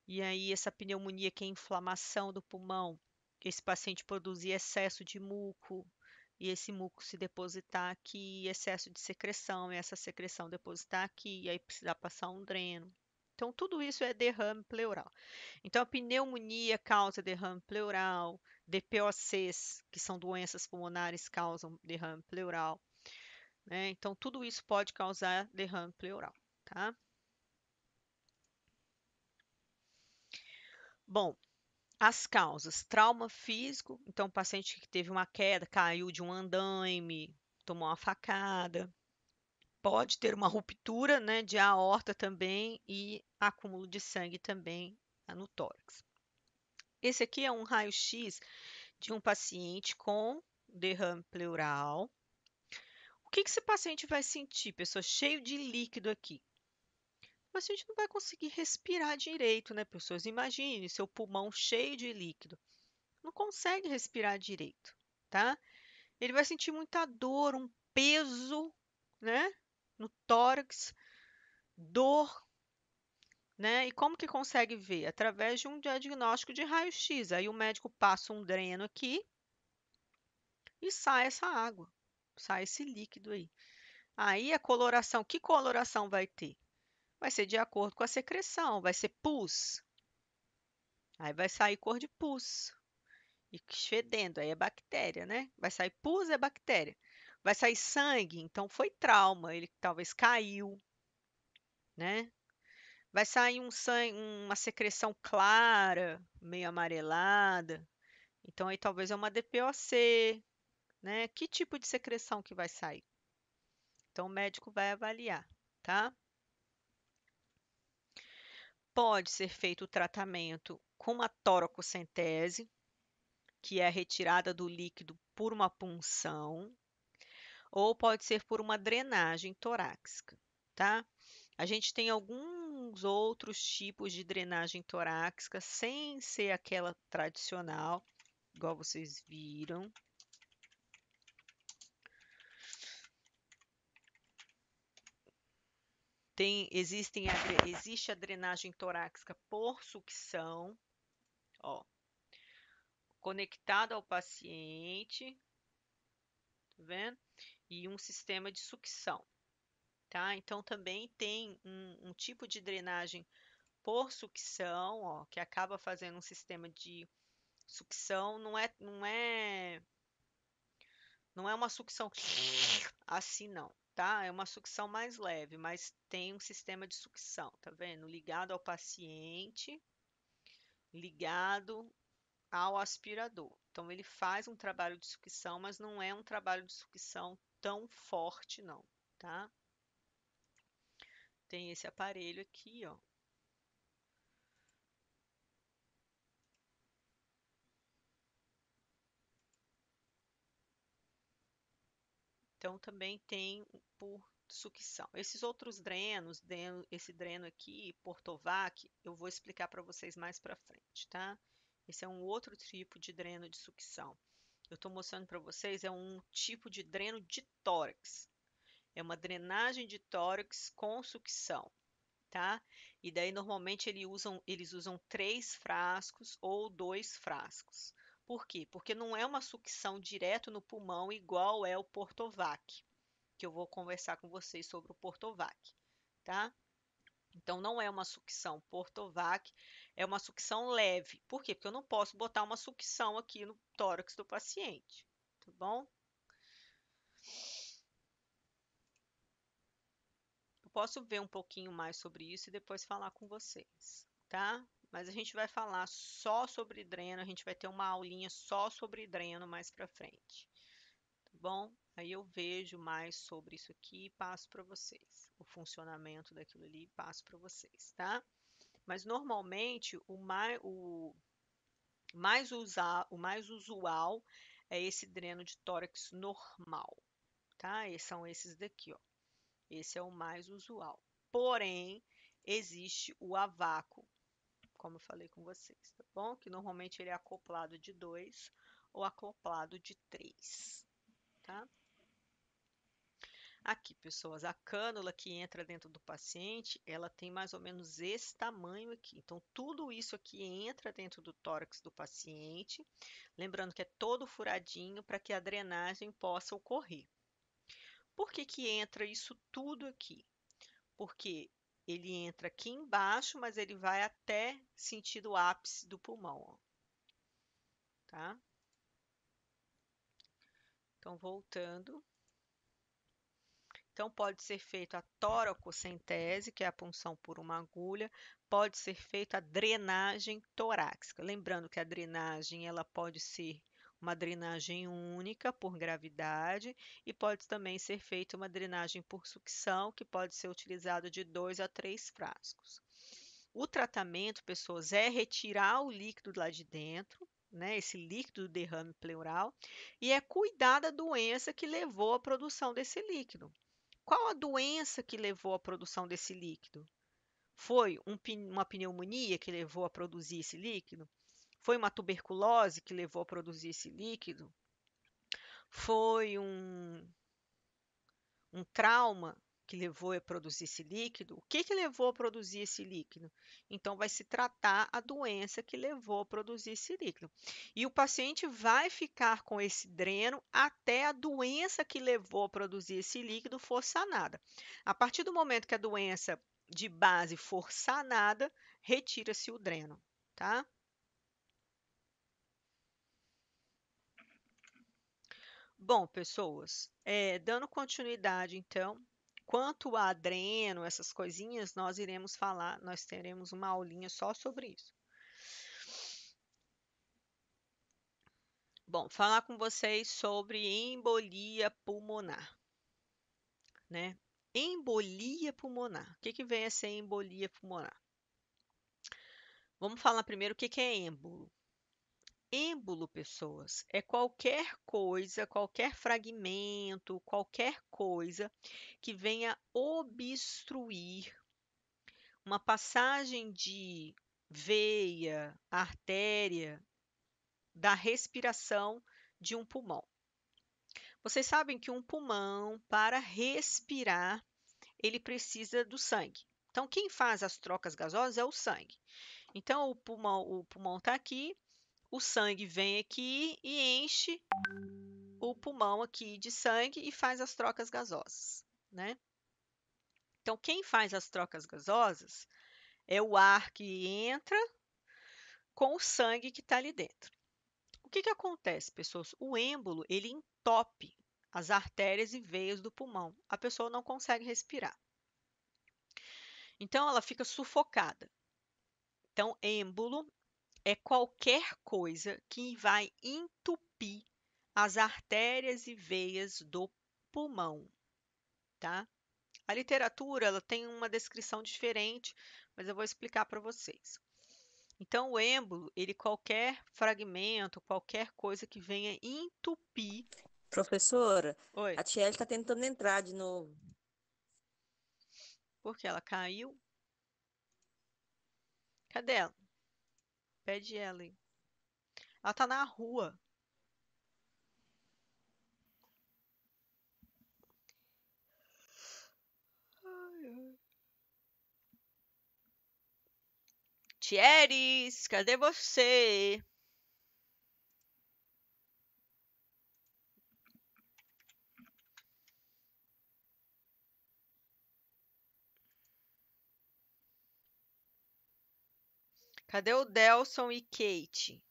e aí essa pneumonia que é inflamação do pulmão, esse paciente produzir excesso de muco, e esse muco se depositar aqui, excesso de secreção, e essa secreção depositar aqui, e aí precisar passar um dreno. Então, tudo isso é derrame pleural. Então, a pneumonia causa derrame pleural, DPOCs, que são doenças pulmonares, causam derrame pleural, né? Então, tudo isso pode causar derrame pleural, tá? Bom, as causas, trauma físico, então o paciente que teve uma queda, caiu de um andaime, tomou uma facada, pode ter uma ruptura, né, de aorta também e acúmulo de sangue também no tórax. Esse aqui é um raio-x de um paciente com derrame pleural. O que esse paciente vai sentir, pessoal? Cheio de líquido aqui. O paciente não vai conseguir respirar direito, né, pessoas? Imagine seu pulmão cheio de líquido. Não consegue respirar direito, tá? Ele vai sentir muita dor, um peso, né, no tórax, dor, né? E como que consegue ver? Através de um diagnóstico de raio-x. Aí o médico passa um dreno aqui e sai essa água, sai esse líquido aí. Aí a coloração, que coloração vai ter? Vai ser de acordo com a secreção, vai ser pus. Aí vai sair cor de pus. E fedendo, aí é bactéria, né? Vai sair pus, é bactéria. Vai sair sangue, então foi trauma, ele talvez caiu, né? Vai sair um sangue, uma secreção clara, meio amarelada. Então aí talvez é uma DPOC, né? Que tipo de secreção que vai sair? Então o médico vai avaliar, tá? Pode ser feito o tratamento com uma toracocentese, que é a retirada do líquido por uma punção, ou pode ser por uma drenagem torácica, tá? A gente tem alguns outros tipos de drenagem torácica, sem ser aquela tradicional, igual vocês viram. Existe a drenagem torácica por sucção, ó, conectado ao paciente, tá vendo? E um sistema de sucção, tá? Então também tem um tipo de drenagem por sucção, ó, que acaba fazendo um sistema de sucção, não é uma sucção assim não, tá? É uma sucção mais leve, mas tem um sistema de sucção, tá vendo? Ligado ao paciente, ligado ao aspirador. Então ele faz um trabalho de sucção, mas não é um trabalho de sucção tão forte não, tá? Tem esse aparelho aqui, ó. Então também tem por sucção. Esses outros drenos, esse dreno aqui, Portovac, eu vou explicar para vocês mais para frente, tá? Esse é um outro tipo de dreno de sucção. Eu estou mostrando para vocês, é um tipo de dreno de tórax. É uma drenagem de tórax com sucção, tá? E daí normalmente eles usam 3 frascos ou 2 frascos. Por quê? Porque não é uma sucção direto no pulmão igual é o Portovac, que eu vou conversar com vocês sobre o Portovac, tá? Então, não é uma sucção Portovac, é uma sucção leve. Por quê? Porque eu não posso botar uma sucção aqui no tórax do paciente, tá bom? Eu posso ver um pouquinho mais sobre isso e depois falar com vocês, tá? Mas a gente vai falar só sobre dreno, a gente vai ter uma aulinha só sobre dreno mais para frente, tá bom? Aí eu vejo mais sobre isso aqui e passo para vocês. O funcionamento daquilo ali passo para vocês, tá? Mas normalmente o mais usual é esse dreno de tórax normal, tá? E são esses daqui, ó. Esse é o mais usual. Porém, existe o a vácuo, como eu falei com vocês, tá bom? Que normalmente ele é acoplado de 2 ou acoplado de 3, tá? Aqui, pessoas, a cânula que entra dentro do paciente, ela tem mais ou menos esse tamanho aqui. Então, tudo isso aqui entra dentro do tórax do paciente, lembrando que é todo furadinho para que a drenagem possa ocorrer. Por que que entra isso tudo aqui? Porque ele entra aqui embaixo, mas ele vai até sentido ápice do pulmão, ó, tá? Então, voltando. Então, pode ser feito a toracocentese, que é a punção por uma agulha, pode ser feita a drenagem torácica. Lembrando que a drenagem ela pode ser uma drenagem única por gravidade e pode também ser feita uma drenagem por sucção, que pode ser utilizada de 2 a 3 frascos. O tratamento, pessoas, é retirar o líquido lá de dentro, né, esse líquido do derrame pleural, e é cuidar da doença que levou à produção desse líquido. Qual a doença que levou à produção desse líquido? Foi uma pneumonia que levou a produzir esse líquido? Foi uma tuberculose que levou a produzir esse líquido? Foi um trauma que levou a produzir esse líquido? O que que levou a produzir esse líquido? Então, vai se tratar a doença que levou a produzir esse líquido. E o paciente vai ficar com esse dreno até a doença que levou a produzir esse líquido for sanada. A partir do momento que a doença de base for sanada, retira-se o dreno, tá? Bom, pessoas, dando continuidade, então, quanto a dreno, essas coisinhas, nós iremos falar, nós teremos uma aulinha só sobre isso. Bom, falar com vocês sobre embolia pulmonar, né? Embolia pulmonar. O que que vem a ser embolia pulmonar? Vamos falar primeiro o que que é êmbolo. Êmbolo, pessoas, é qualquer coisa, qualquer fragmento, qualquer coisa que venha obstruir uma passagem de veia, artéria, da respiração de um pulmão. Vocês sabem que um pulmão, para respirar, ele precisa do sangue. Então, quem faz as trocas gasosas é o sangue. Então, o pulmão está aqui, o sangue vem aqui e enche o pulmão aqui de sangue e faz as trocas gasosas, né? Então, quem faz as trocas gasosas é o ar que entra com o sangue que está ali dentro. O que que acontece, pessoas? O êmbolo, ele entope as artérias e veias do pulmão. A pessoa não consegue respirar. Então, ela fica sufocada. Então, êmbolo é qualquer coisa que vai entupir as artérias e veias do pulmão, tá? A literatura, ela tem uma descrição diferente, mas eu vou explicar para vocês. Então, o êmbolo, ele qualquer fragmento, qualquer coisa que venha entupir. Professora, Oi, a Tiele está tentando entrar de novo. porque ela caiu? Cadê ela? Pede ela aí. Ela tá na rua. Thieres, cadê você? Cadê o Delson e Kate?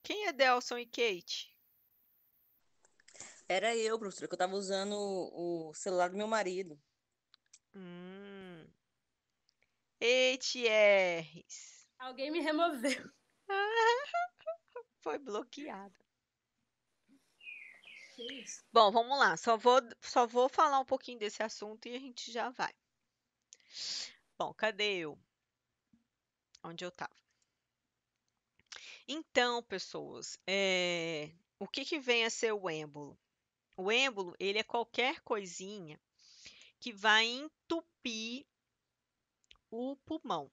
Quem é Delson e Kate? Era eu, professora, que eu tava usando o celular do meu marido. Hum. ETRs. Alguém me removeu. Foi bloqueada. Que isso? Bom, vamos lá. Só vou falar um pouquinho desse assunto e a gente já vai. Bom, cadê eu? Onde eu estava? Então, pessoas, o que que vem a ser o êmbolo? O êmbolo, ele é qualquer coisinha que vai entupir o pulmão,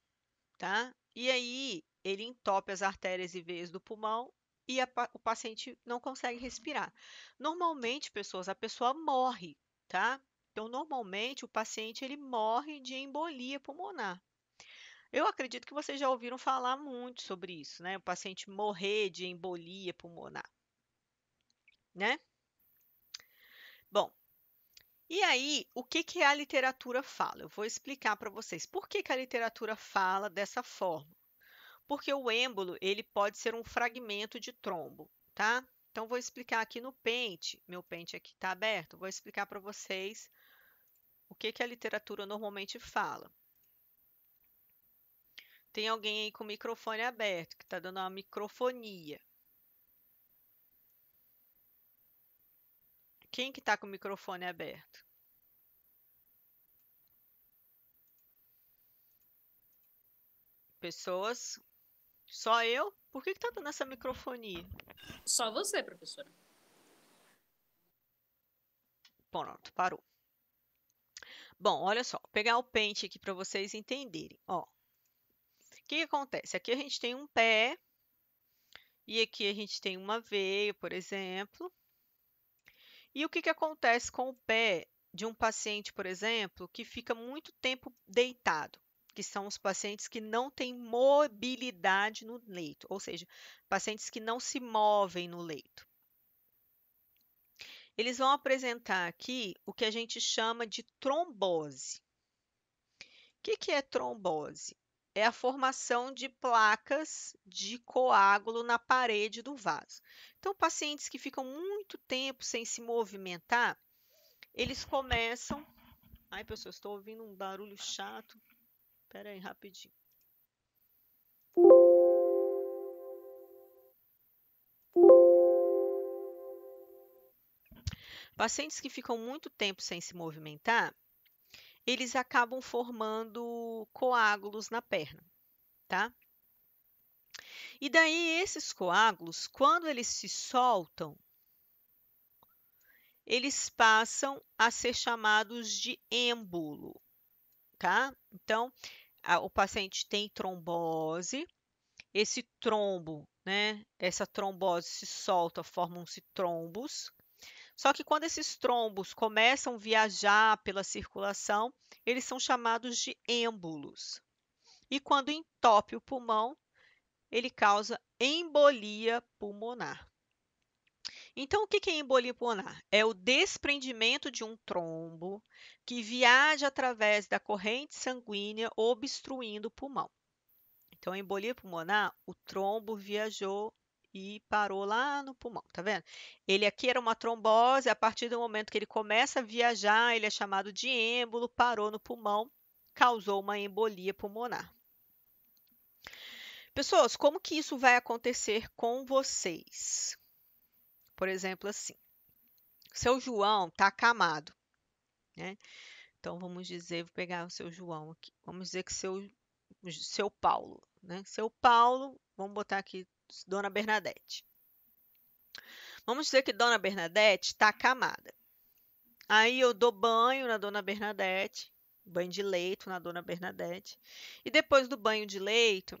tá? E aí, ele entope as artérias e veias do pulmão e o paciente não consegue respirar. Normalmente, pessoas, a pessoa morre, tá? Então, normalmente, o paciente ele morre de embolia pulmonar. Eu acredito que vocês já ouviram falar muito sobre isso, né? O paciente morrer de embolia pulmonar, né? Bom, e aí, o que que a literatura fala? Eu vou explicar para vocês. Por que que a literatura fala dessa forma? Porque o êmbolo, ele pode ser um fragmento de trombo, tá? Então, vou explicar aqui no pente, meu pente aqui está aberto, vou explicar para vocês o que que a literatura normalmente fala. Tem alguém aí com o microfone aberto, que está dando uma microfonia. Quem que está com o microfone aberto? Pessoas? Só eu? Por que que tá dando essa microfonia? Só você, professora. Pronto, parou. Bom, olha só, vou pegar o pente aqui para vocês entenderem. Ó, o que que acontece? Aqui a gente tem um pé e aqui a gente tem uma veia, por exemplo. E o que que acontece com o pé de um paciente, por exemplo, que fica muito tempo deitado? Que são os pacientes que não têm mobilidade no leito, ou seja, pacientes que não se movem no leito. Eles vão apresentar aqui o que a gente chama de trombose. O que que é trombose? É a formação de placas de coágulo na parede do vaso. Então, pacientes que ficam muito tempo sem se movimentar, eles começam. Ai, pessoal, estou ouvindo um barulho chato. Espera aí, rapidinho. Pacientes que ficam muito tempo sem se movimentar, eles acabam formando coágulos na perna, tá? E daí, esses coágulos, quando eles se soltam, eles passam a ser chamados de êmbolo, tá? Então, o paciente tem trombose, esse trombo, né? Essa trombose se solta, formam-se trombos. Só que quando esses trombos começam a viajar pela circulação, eles são chamados de êmbolos. E quando entope o pulmão, ele causa embolia pulmonar. Então, o que é embolia pulmonar? É o desprendimento de um trombo que viaja através da corrente sanguínea obstruindo o pulmão. Então, a embolia pulmonar, o trombo viajou e parou lá no pulmão, tá vendo? Ele aqui era uma trombose, a partir do momento que ele começa a viajar, ele é chamado de êmbolo, parou no pulmão, causou uma embolia pulmonar. Pessoas, como que isso vai acontecer com vocês? Por exemplo, assim, seu João está acamado, né? Então, vamos dizer, vou pegar o seu João aqui. Vamos dizer que seu Paulo, né? Seu Paulo, vamos botar aqui Dona Bernadette. Vamos dizer que Dona Bernadette está acamada. Aí eu dou banho na Dona Bernadette, banho de leito na Dona Bernadette. E depois do banho de leito,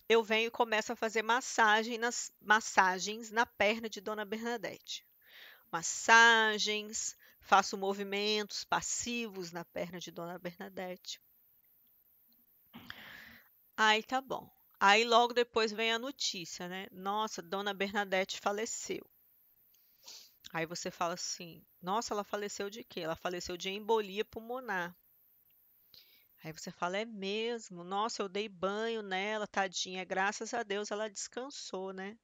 eu venho e começo a fazer massagens na perna de Dona Bernadette. Massagens, faço movimentos passivos na perna de Dona Bernadette. Aí tá bom. Aí logo depois vem a notícia, né? Nossa, Dona Bernadette faleceu. Aí você fala assim: nossa, ela faleceu de quê? Ela faleceu de embolia pulmonar. Aí você fala, é mesmo? Nossa, eu dei banho nela, tadinha. Graças a Deus ela descansou, né?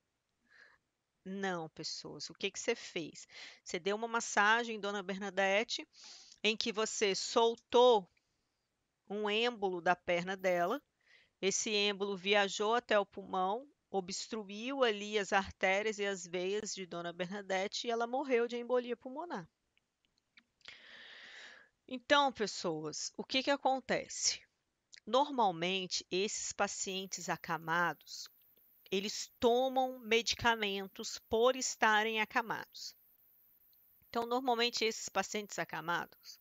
Não, pessoas. O que que você fez? Você deu uma massagem, Dona Bernadette, em que você soltou um êmbolo da perna dela. Esse êmbolo viajou até o pulmão, obstruiu ali as artérias e as veias de Dona Bernadette e ela morreu de embolia pulmonar. Então, pessoas, o que que acontece? Normalmente, esses pacientes acamados, eles tomam medicamentos por estarem acamados. Então, normalmente, esses pacientes acamados,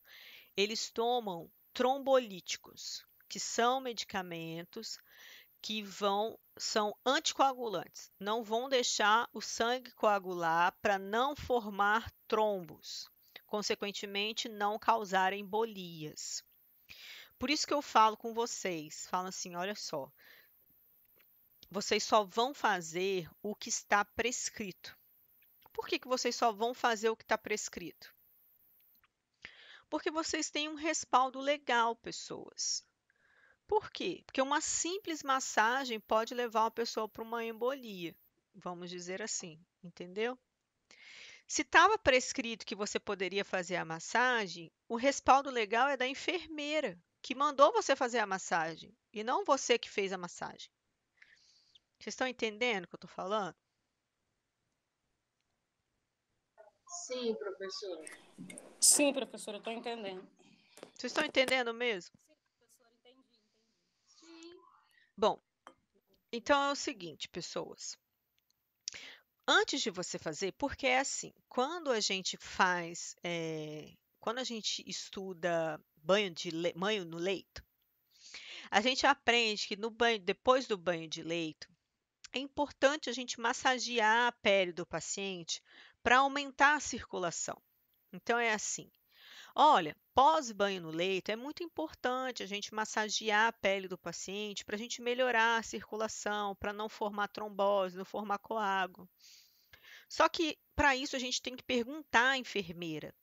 eles tomam trombolíticos, que são medicamentos que são anticoagulantes, não vão deixar o sangue coagular para não formar trombos, consequentemente, não causar embolias. Por isso que eu falo com vocês, falo assim, olha só, vocês só vão fazer o que está prescrito. Por que que vocês só vão fazer o que está prescrito? Porque vocês têm um respaldo legal, pessoas. Por quê? Porque uma simples massagem pode levar uma pessoa para uma embolia, vamos dizer assim, entendeu? Se estava prescrito que você poderia fazer a massagem, o respaldo legal é da enfermeira, que mandou você fazer a massagem, e não você que fez a massagem. Vocês estão entendendo o que eu estou falando? Sim, professora. Sim, professora, eu estou entendendo. Vocês estão entendendo mesmo? Sim, professora, entendi. Sim. Bom, então é o seguinte, pessoas. Antes de você fazer, porque é assim, quando a gente estuda banho no leito, a gente aprende que depois do banho de leito, é importante a gente massagear a pele do paciente para aumentar a circulação. Então é assim, olha, pós-banho no leito é muito importante a gente massagear a pele do paciente para a gente melhorar a circulação, para não formar trombose, não formar coágulo. Só que para isso a gente tem que perguntar à enfermeira.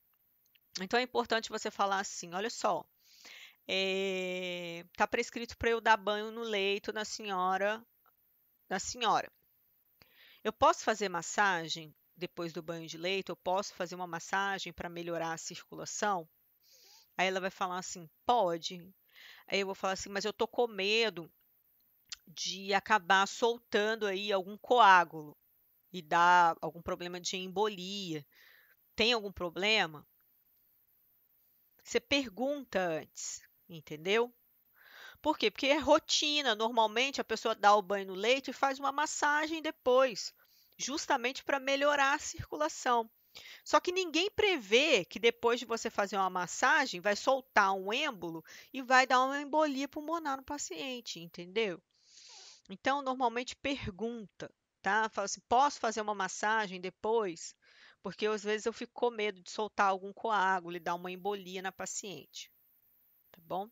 Então é importante você falar assim: olha só, está prescrito para eu dar banho no leito da senhora. Eu posso fazer massagem depois do banho de leito? Eu posso fazer uma massagem para melhorar a circulação? Aí ela vai falar assim: pode. Aí eu vou falar assim: mas eu tô com medo de acabar soltando aí algum coágulo e dar algum problema de embolia. Tem algum problema? Você pergunta antes, entendeu? Por quê? Porque é rotina. Normalmente a pessoa dá o banho no leito e faz uma massagem depois, justamente para melhorar a circulação. Só que ninguém prevê que depois de você fazer uma massagem, vai soltar um êmbolo e vai dar uma embolia pulmonar no paciente, entendeu? Então, normalmente pergunta, tá? Fala assim, posso fazer uma massagem depois? Porque às vezes eu fico com medo de soltar algum coágulo e dar uma embolia na paciente, tá bom?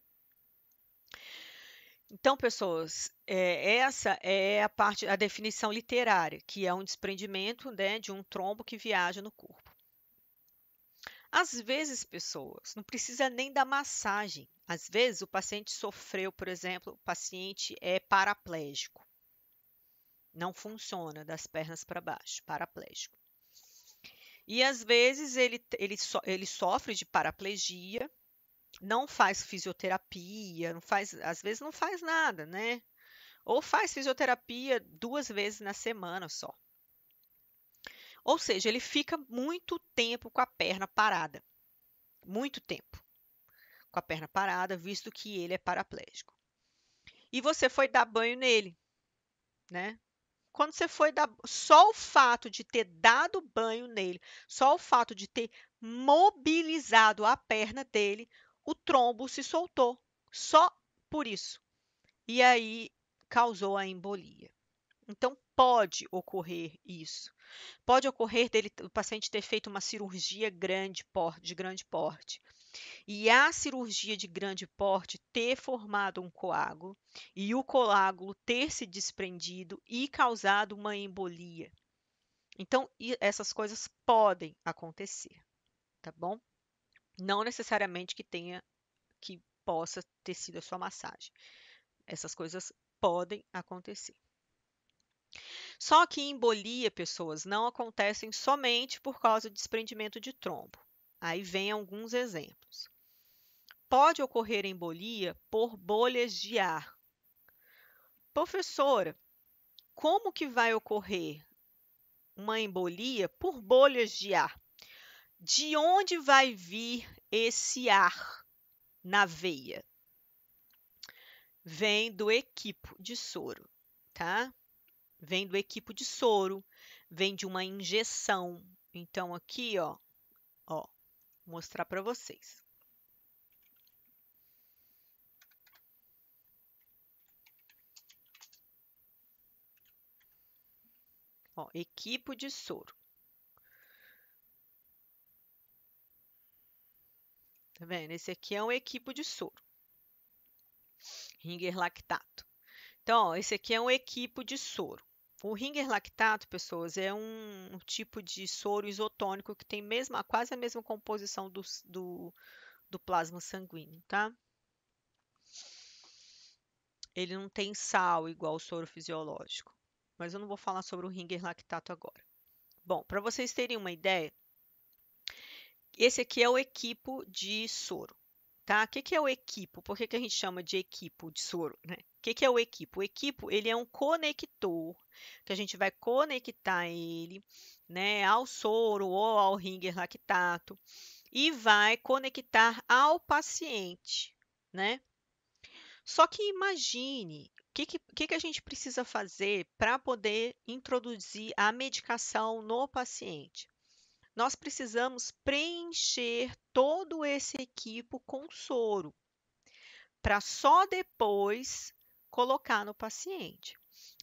Então, pessoas, essa é a definição literária, que é um desprendimento, né, de um trombo que viaja no corpo. Às vezes, pessoas, não precisa nem da massagem. Às vezes, o paciente sofreu, por exemplo, o paciente é paraplégico. Não funciona das pernas para baixo, paraplégico. E às vezes ele sofre de paraplegia, não faz fisioterapia, às vezes não faz nada, né? Ou faz fisioterapia 2 vezes na semana só. Ou seja, ele fica muito tempo com a perna parada. Muito tempo com a perna parada, visto que ele é paraplégico. E você foi dar banho nele, né? Quando você foi dar, só o fato de ter dado banho nele, só o fato de ter mobilizado a perna dele, o trombo se soltou. Só por isso. E aí causou a embolia. Então pode ocorrer isso. Pode ocorrer o paciente ter feito uma cirurgia de grande porte. E a cirurgia de grande porte ter formado um coágulo e o coágulo ter se desprendido e causado uma embolia. Então, essas coisas podem acontecer, tá bom? Não necessariamente que tenha que possa ter sido a sua massagem. Essas coisas podem acontecer. Só que embolia, pessoas, não acontecem somente por causa do desprendimento de trombo. Aí vem alguns exemplos. Pode ocorrer embolia por bolhas de ar. Professora, como que vai ocorrer uma embolia por bolhas de ar? De onde vai vir esse ar na veia? Vem do equipo de soro, tá? Vem do equipo de soro, vem de uma injeção. Então, aqui, ó, vou mostrar para vocês. Ó, equipo de soro. Tá vendo? Esse aqui é um equipo de soro. Ringer lactato. Então, ó, esse aqui é um equipo de soro. O Ringer lactato, pessoas, é um tipo de soro isotônico que tem quase a mesma composição do plasma sanguíneo, tá? Ele não tem sal igual o soro fisiológico. Mas eu não vou falar sobre o Ringer lactato agora. Bom, para vocês terem uma ideia, esse aqui é o equipo de soro, tá? O que é o equipo? Por que a gente chama de equipo de soro, né? O que é o equipo? O equipo, ele é um conector, que a gente vai conectar ele, né, ao soro ou ao Ringer lactato e vai conectar ao paciente, né? Só que imagine o que a gente precisa fazer para poder introduzir a medicação no paciente. Nós precisamos preencher todo esse equipo com soro, para só depois colocar no paciente.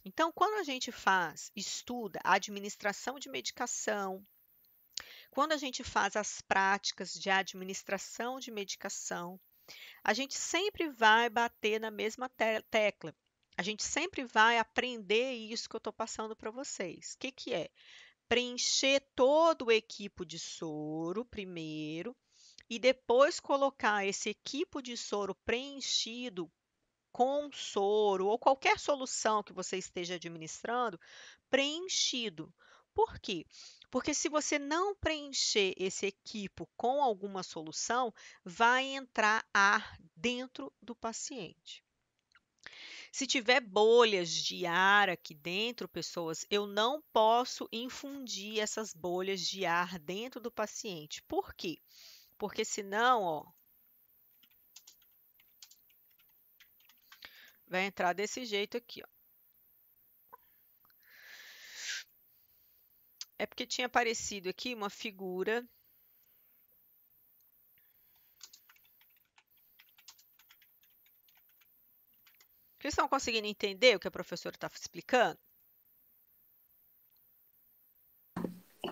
Então, quando a gente estuda a administração de medicação, quando a gente faz as práticas de administração de medicação, a gente sempre vai bater na mesma tecla. A gente sempre vai aprender isso que eu estou passando para vocês. O que é? Preencher todo o equipo de soro primeiro e depois colocar esse equipo de soro preenchido com soro ou qualquer solução que você esteja administrando preenchido. Por quê? Porque se você não preencher esse equipo com alguma solução, vai entrar ar dentro do paciente. Se tiver bolhas de ar aqui dentro, pessoas, eu não posso infundir essas bolhas de ar dentro do paciente. Por quê? Porque senão, ó, vai entrar desse jeito aqui, ó. É porque tinha aparecido aqui uma figura. Vocês estão conseguindo entender o que a professora está explicando?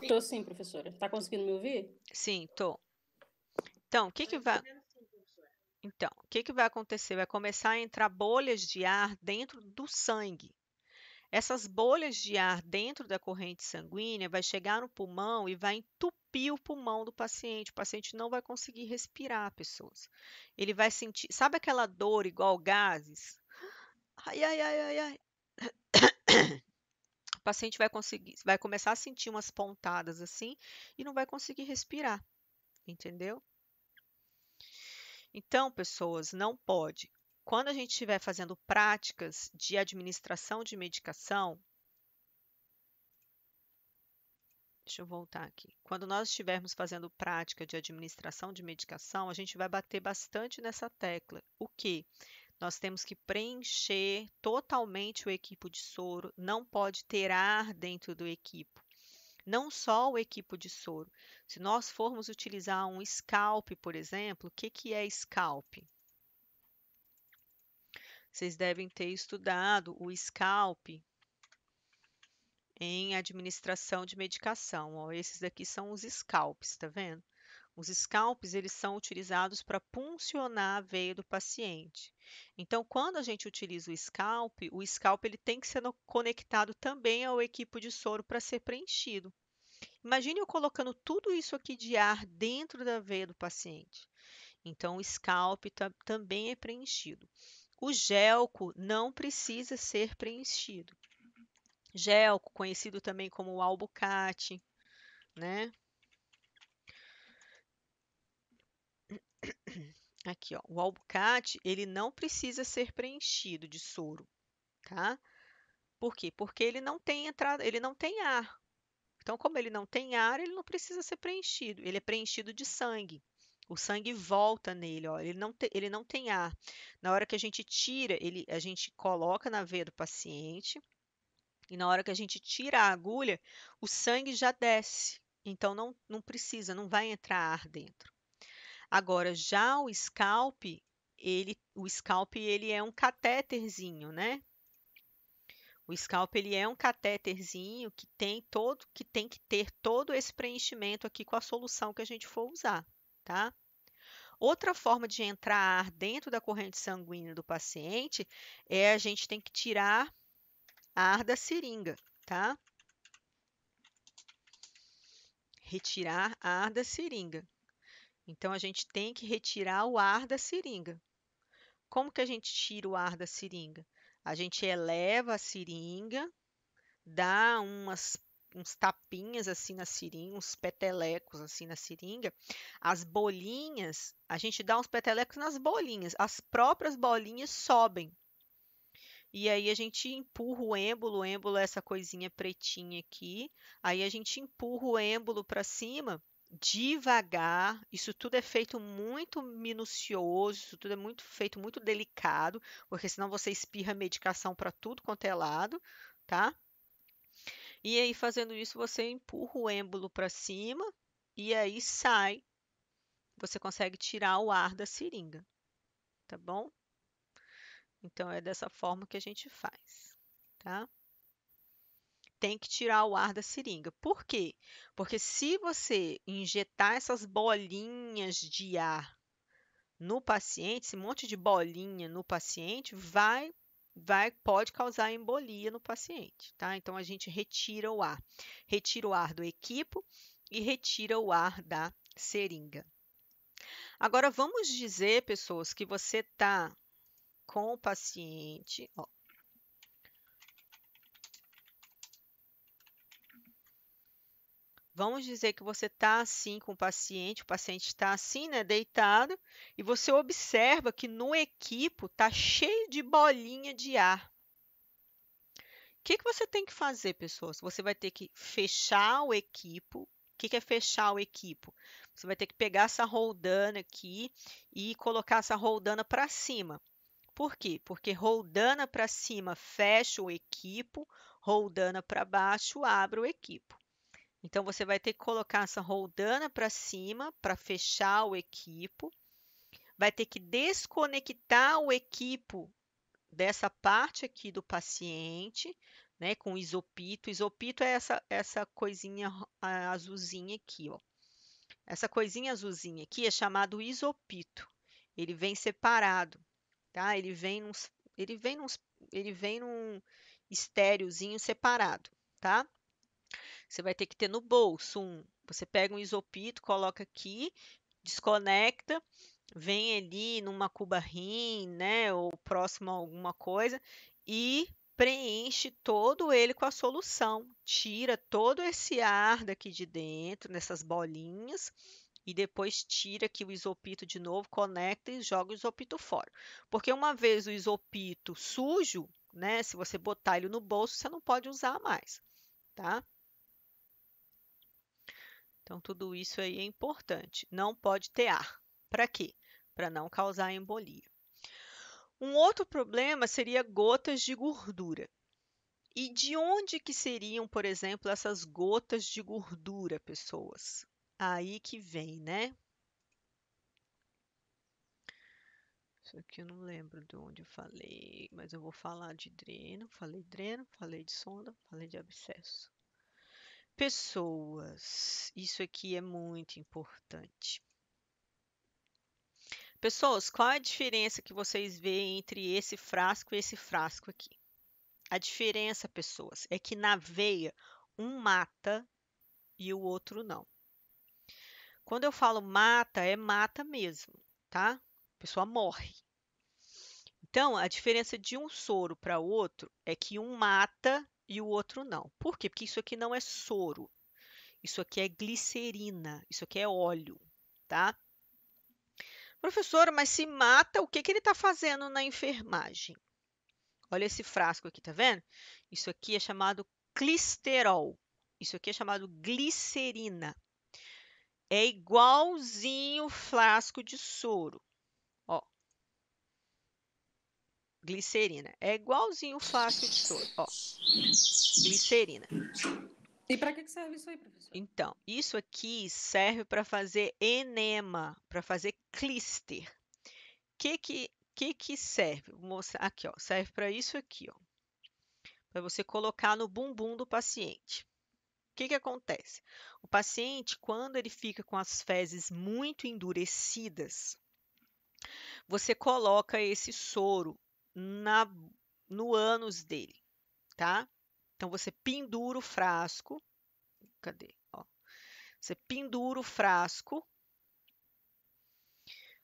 Tô sim, professora. Tá conseguindo me ouvir? Sim, tô. Então, o que vai acontecer? Vai começar a entrar bolhas de ar dentro do sangue. Essas bolhas de ar dentro da corrente sanguínea vai chegar no pulmão e vai entupir o pulmão do paciente. O paciente não vai conseguir respirar, pessoas. Ele vai sentir, sabe aquela dor igual gases? Ai, ai, ai, ai, ai. O paciente vai começar a sentir umas pontadas assim e não vai conseguir respirar, entendeu? Então, pessoas, não pode. Quando a gente estiver fazendo práticas de administração de medicação, deixa eu voltar aqui. Quando nós estivermos fazendo prática de administração de medicação, a gente vai bater bastante nessa tecla. O quê? Nós temos que preencher totalmente o equipo de soro, não pode ter ar dentro do equipo. Não só o equipo de soro. Se nós formos utilizar um scalp, por exemplo, o que é scalp? Vocês devem ter estudado o scalp em administração de medicação. Ó, esses daqui são os scalps, tá vendo? Os scalps, eles são utilizados para puncionar a veia do paciente. Então, quando a gente utiliza o scalp ele tem que ser conectado também ao equipo de soro para ser preenchido. Imagine eu colocando tudo isso aqui de ar dentro da veia do paciente. Então, o scalp também é preenchido. O gelco não precisa ser preenchido. Gelco, conhecido também como o albucate, né? Aqui, ó, o albucate, ele não precisa ser preenchido de soro, tá? Por quê? Porque ele não tem entrada, ele não tem ar. Então, como ele não tem ar, ele não precisa ser preenchido. Ele é preenchido de sangue. O sangue volta nele, ó. Ele não tem ar. Na hora que a gente tira, a gente coloca na veia do paciente e na hora que a gente tira a agulha, o sangue já desce. Então, não precisa, não vai entrar ar dentro. Agora, já o scalp, ele é um catéterzinho, né? O scalp, ele é um catéterzinho que tem que ter todo esse preenchimento aqui com a solução que a gente for usar, tá? Outra forma de entrar ar dentro da corrente sanguínea do paciente é a gente tem que tirar ar da seringa, tá? Retirar ar da seringa. Então, a gente tem que retirar o ar da seringa. Como que a gente tira o ar da seringa? A gente eleva a seringa, dá uns tapinhas assim na seringa, uns petelecos assim na seringa. As bolinhas, a gente dá uns petelecos nas bolinhas, as próprias bolinhas sobem. E aí a gente empurra o êmbolo é essa coisinha pretinha aqui. Aí a gente empurra o êmbolo para cima devagar. Isso tudo é feito muito minucioso, isso tudo é feito muito delicado, porque senão você espirra medicação para tudo quanto é lado, tá? E aí fazendo isso você empurra o êmbolo para cima e aí sai. Você consegue tirar o ar da seringa, tá bom? Então é dessa forma que a gente faz, tá? Tem que tirar o ar da seringa. Por quê? Porque se você injetar essas bolinhas de ar no paciente, esse monte de bolinha no paciente, pode causar embolia no paciente, tá? Então a gente retira o ar do equipo e retira o ar da seringa. Agora vamos dizer, pessoas, que você está com o paciente, ó, vamos dizer que você está assim com o paciente está assim, né, deitado, e você observa que no equipo está cheio de bolinha de ar. O que você tem que fazer, pessoas? Você vai ter que fechar o equipo. O que é fechar o equipo? Você vai ter que pegar essa roldana aqui e colocar essa roldana para cima. Por quê? Porque roldana para cima fecha o equipo, roldana para baixo abre o equipo. Então, você vai ter que colocar essa roldana para cima para fechar o equipo. Vai ter que desconectar o equipo dessa parte aqui do paciente, né, com isopito. Isopito é essa coisinha azulzinha aqui, ó. Essa coisinha azulzinha aqui é chamado isopito. Ele vem separado, tá? Ele vem num estéreozinho separado, tá? Você vai ter que ter no bolso você pega um isopito, coloca aqui, desconecta, vem ali numa cuba rim, né, ou próximo a alguma coisa e preenche todo ele com a solução. Tira todo esse ar daqui de dentro, nessas bolinhas, e depois tira aqui o isopito de novo, conecta e joga o isopito fora. Porque uma vez o isopito sujo, né, se você botar ele no bolso, você não pode usar mais, tá? Então, tudo isso aí é importante. Não pode ter ar. Para quê? Para não causar embolia. Um outro problema seria gotas de gordura. E de onde que seriam, por exemplo, essas gotas de gordura, pessoas? Aí que vem, né? Isso aqui eu não lembro de onde eu falei, mas eu vou falar de dreno, falei de sonda, falei de abscesso. Pessoas, isso aqui é muito importante. Pessoas, qual é a diferença que vocês veem entre esse frasco e esse frasco aqui? A diferença, pessoas, é que na veia um mata e o outro não. Quando eu falo mata, é mata mesmo, tá? A pessoa morre. Então, a diferença de um soro para o outro é que um mata e o outro não. Por quê? Porque isso aqui não é soro. Isso aqui é glicerina. Isso aqui é óleo, tá? Professora, mas se mata, o que que ele está fazendo na enfermagem? Olha esse frasco aqui, tá vendo? Isso aqui é chamado clisterol. Isso aqui é chamado glicerina. É igualzinho frasco de soro. Ó, glicerina. É igualzinho frasco de soro. Ó, glicerina. E para que serve isso aí, professor? Então, isso aqui serve para fazer enema, para fazer clíster. Que serve? Vou mostrar aqui, ó. Serve para isso aqui, ó. Para você colocar no bumbum do paciente. O que acontece? O paciente, quando ele fica com as fezes muito endurecidas, você coloca esse soro no ânus dele, tá? Então, você pendura o frasco. Cadê? Ó. Você pendura o frasco,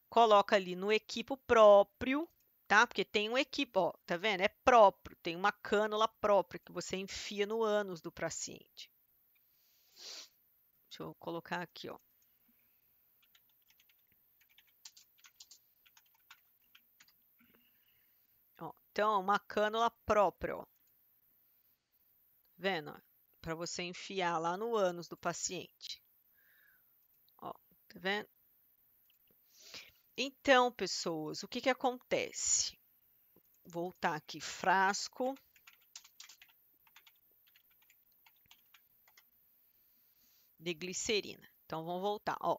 coloca ali no equipo próprio, tá? Porque tem um equipo, ó, tá vendo? É próprio, tem uma cânula própria que você enfia no ânus do paciente. Deixa eu colocar aqui, ó. Ó, então, é uma cânula própria, ó. Vendo? Para você enfiar lá no ânus do paciente. Ó, tá vendo? Então, pessoas, o que que acontece? Vou voltar aqui, frasco de glicerina. Então, vamos voltar, ó.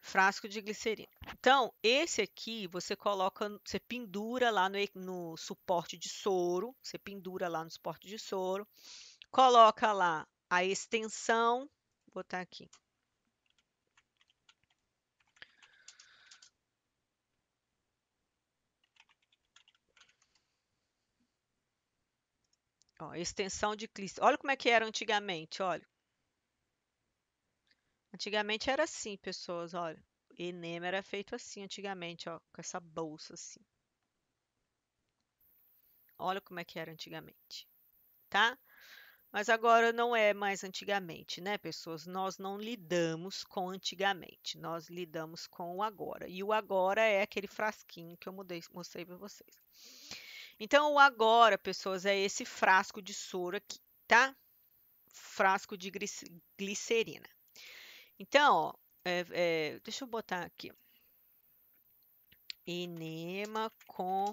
Frasco de glicerina. Então, esse aqui você coloca, você pendura lá no suporte de soro, você pendura lá no suporte de soro, coloca lá a extensão, vou botar aqui. Ó, extensão de clíster. Olha como é que era antigamente, olha. Antigamente era assim, pessoas, olha. Enema era feito assim antigamente, ó, com essa bolsa assim. Olha como é que era antigamente, tá? Mas agora não é mais antigamente, né, pessoas? Nós não lidamos com antigamente, nós lidamos com o agora. E o agora é aquele frasquinho que eu mostrei para vocês. Então, o agora, pessoas, é esse frasco de soro aqui, tá? Frasco de glicerina. Então, ó, deixa eu botar aqui. Enema com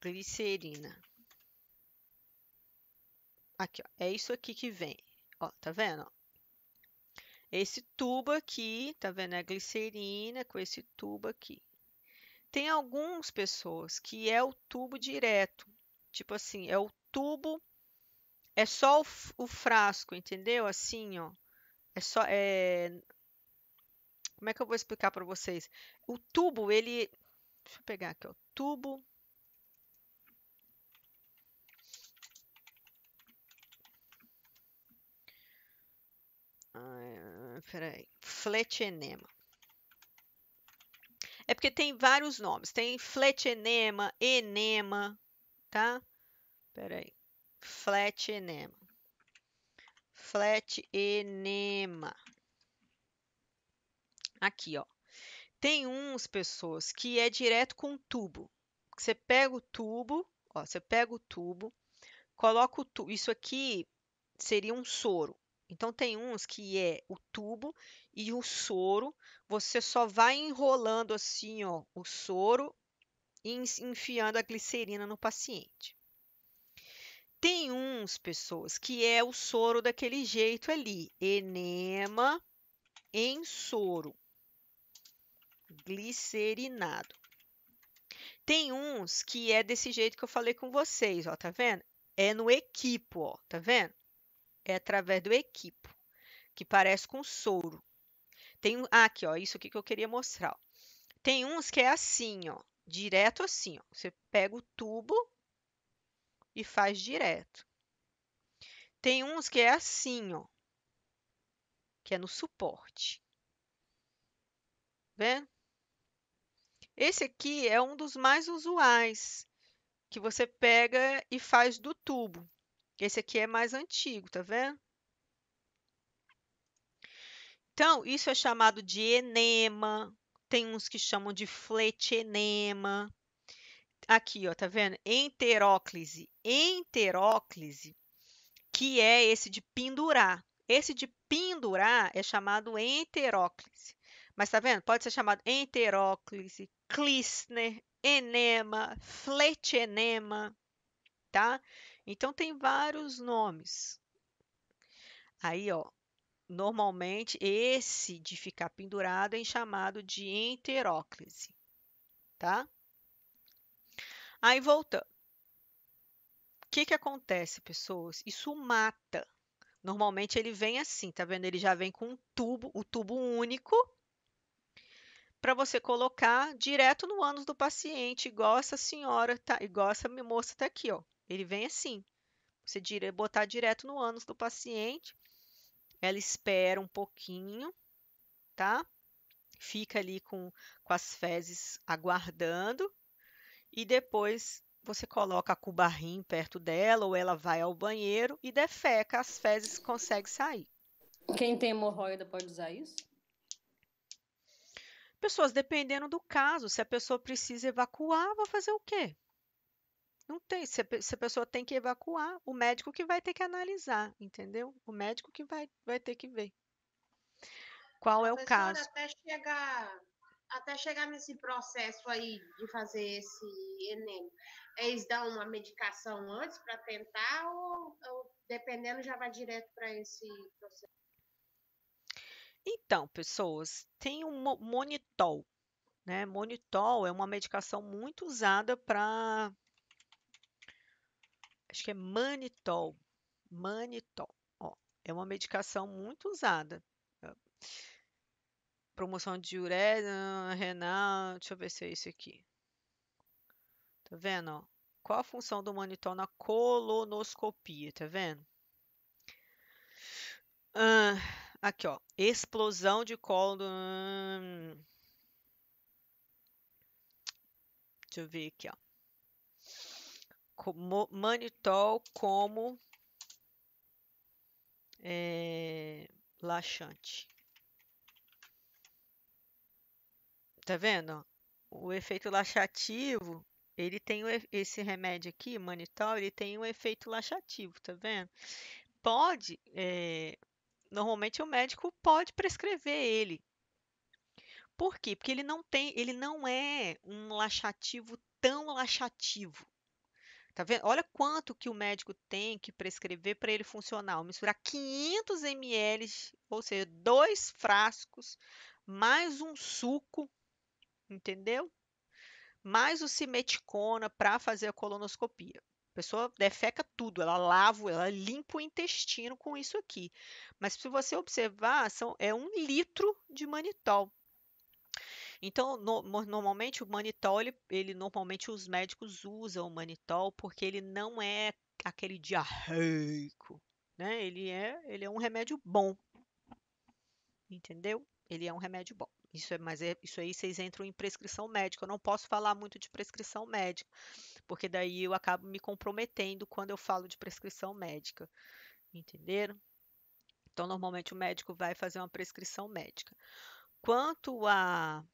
glicerina. Aqui, ó, é isso aqui que vem. Ó, tá vendo? Esse tubo aqui, tá vendo? É a glicerina com esse tubo aqui. Tem algumas pessoas que é o tubo direto. Tipo assim, é o tubo, é só o frasco, entendeu? Assim, ó. É só, como é que eu vou explicar para vocês? O tubo, ele, deixa eu pegar aqui, ó. Tubo. Peraí. Fletenema. É porque tem vários nomes. Tem fletenema, enema, tá? Peraí. Fletenema. Fletenema. Aqui, ó. Tem uns pessoas que é direto com tubo. Você pega o tubo, ó, você pega o tubo, coloca o tubo. Isso aqui seria um soro. Então tem uns que é o tubo e o soro, você só vai enrolando assim, ó, o soro e enfiando a glicerina no paciente. Tem uns pessoas que é o soro daquele jeito ali, enema em soro, glicerinado. Tem uns que é desse jeito que eu falei com vocês, ó, tá vendo? É no equipo, ó, tá vendo? É através do equipo, que parece com soro. Tem aqui, ó, isso aqui que eu queria mostrar, ó. Tem uns que é assim, ó, direto assim, ó. Você pega o tubo e faz direto. Tem uns que é assim, ó, que é no suporte. Vendo? Esse aqui é um dos mais usuais, que você pega e faz do tubo. Esse aqui é mais antigo, tá vendo? Então, isso é chamado de enema. Tem uns que chamam de fletenema. Aqui, ó, tá vendo? Enteróclise. Enteróclise, que é esse de pendurar. Esse de pendurar é chamado enteróclise. Mas tá vendo? Pode ser chamado enteróclise, Klissner, enema, fletenema, tá? Então tem vários nomes. Aí, ó, normalmente esse de ficar pendurado é chamado de enteróclise, tá? Aí voltando. O que que acontece, pessoas? Isso mata. Normalmente ele vem assim, tá vendo? Ele já vem com um tubo, o tubo único, para você colocar direto no ânus do paciente, igual essa senhora, tá? Igual essa moça tá aqui, ó. Ele vem assim. Você botar direto no ânus do paciente, ela espera um pouquinho, tá? Fica ali com as fezes aguardando e depois você coloca a cubarrim perto dela ou ela vai ao banheiro e defeca, as fezes conseguem sair. Quem tem hemorroida pode usar isso? Pessoas, dependendo do caso, se a pessoa precisa evacuar, vai fazer o quê? Não tem. Se a pessoa tem que evacuar, o médico que vai ter que analisar, entendeu? O médico que vai ter que ver qual é o Professora, caso. até chegar nesse processo aí de fazer esse Enem, eles dão uma medicação antes para tentar ou dependendo já vai direto para esse processo? Então, pessoas, tem o Monitol, né? Monitol é uma medicação muito usada para, acho que é Manitol, Manitol, ó, é uma medicação muito usada. Promoção de diurese, renal, deixa eu ver se é esse aqui. Tá vendo, ó? Qual a função do Manitol na colonoscopia, tá vendo? Ah, aqui, ó, explosão de colo do... Deixa eu ver aqui, ó. Manitol como laxante. Tá vendo, ó? O efeito laxativo, ele tem esse remédio aqui, Manitol, ele tem um efeito laxativo, tá vendo? Pode, normalmente o médico pode prescrever ele. Por quê? Porque ele não é um laxativo tão laxativo. Tá vendo? Olha quanto que o médico tem que prescrever para ele funcionar. Misturar 500 ml, ou seja, 2 frascos, mais um suco, entendeu? Mais o simeticona para fazer a colonoscopia. A pessoa defeca tudo, ela lava, ela limpa o intestino com isso aqui. Mas se você observar, é 1 litro de manitol. Então, normalmente o manitol, normalmente os médicos usam o manitol porque ele não é aquele diarreico, né? Ele é um remédio bom, entendeu? Ele é um remédio bom. Isso aí vocês entram em prescrição médica. Eu não posso falar muito de prescrição médica, porque daí eu acabo me comprometendo quando eu falo de prescrição médica, entenderam? Então, normalmente o médico vai fazer uma prescrição médica. Quanto a...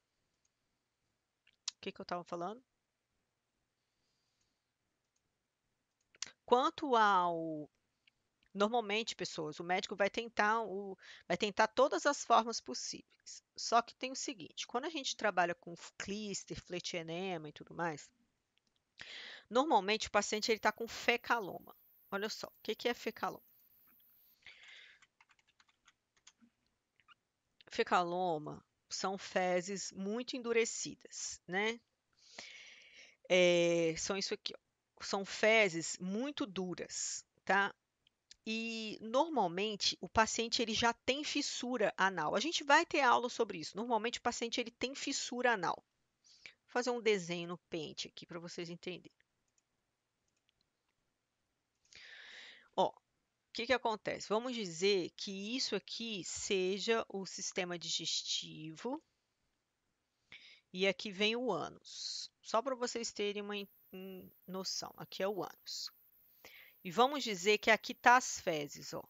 O que que eu estava falando? Quanto ao... Normalmente, pessoas, o médico vai tentar todas as formas possíveis. Só que tem o seguinte, quando a gente trabalha com clíster, fletenema e tudo mais, normalmente o paciente está com fecaloma. Olha só, o que que é fecaloma? Fecaloma são fezes muito endurecidas, né? São isso aqui, ó. São fezes muito duras, tá? E normalmente o paciente ele já tem fissura anal. A gente vai ter aula sobre isso. Normalmente o paciente ele tem fissura anal. Vou fazer um desenho no pente aqui para vocês entenderem. Ó, o que que acontece? Vamos dizer que isso aqui seja o sistema digestivo, E aqui vem o ânus. Só para vocês terem uma noção. Aqui é o ânus. E vamos dizer que aqui tá as fezes, ó.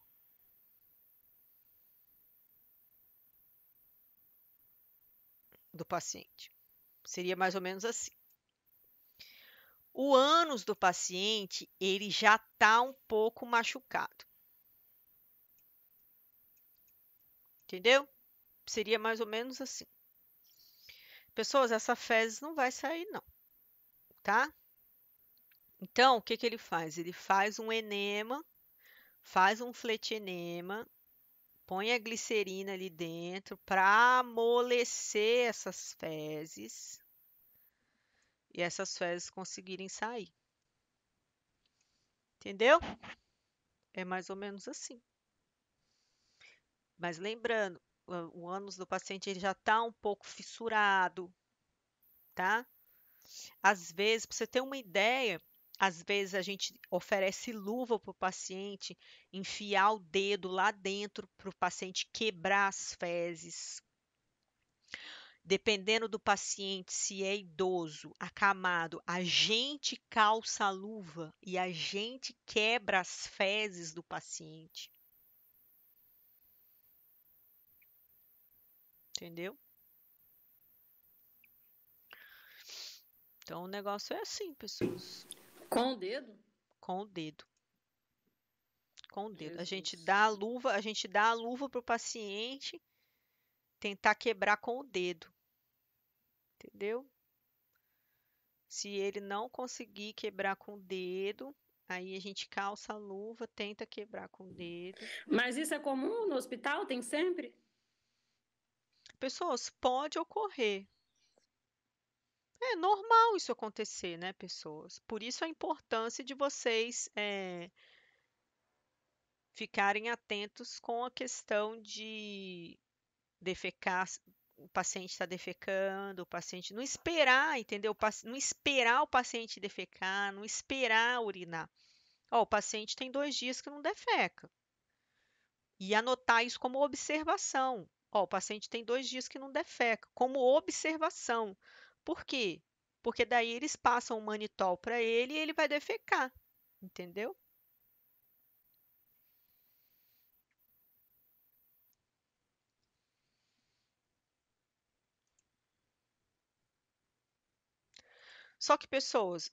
Do paciente. Seria mais ou menos assim. O ânus do paciente, ele já tá um pouco machucado. Entendeu? Seria mais ou menos assim. Pessoas, essa fezes não vai sair, não. Tá? Então, o que que ele faz? Ele faz um enema, faz um fletinema, põe a glicerina ali dentro para amolecer essas fezes e essas fezes conseguirem sair. Entendeu? É mais ou menos assim. Mas lembrando, o ânus do paciente ele já está um pouco fissurado, tá? Às vezes, para você ter uma ideia, às vezes a gente oferece luva para o paciente, enfiar o dedo lá dentro para o paciente quebrar as fezes. Dependendo do paciente, se é idoso, acamado, a gente calça a luva e a gente quebra as fezes do paciente. Entendeu? Então o negócio é assim, pessoas. Com o dedo? Com o dedo. Com o dedo. A gente Jesus. dá a luva para o paciente tentar quebrar com o dedo. Entendeu? Se ele não conseguir quebrar com o dedo, aí a gente calça a luva, tenta quebrar com o dedo. Mas isso é comum no hospital? Tem sempre? Pessoas, pode ocorrer. É normal isso acontecer, né, pessoas? Por isso a importância de vocês ficarem atentos com a questão de defecar, o paciente está defecando, o paciente não esperar, entendeu? Não esperar o paciente defecar, não esperar urinar. Ó, o paciente tem 2 dias que não defeca. E anotar isso como observação. Ó, o paciente tem 2 dias que não defeca, como observação. Por quê? Porque daí eles passam o manitol para ele e ele vai defecar. Entendeu? Só que, pessoas,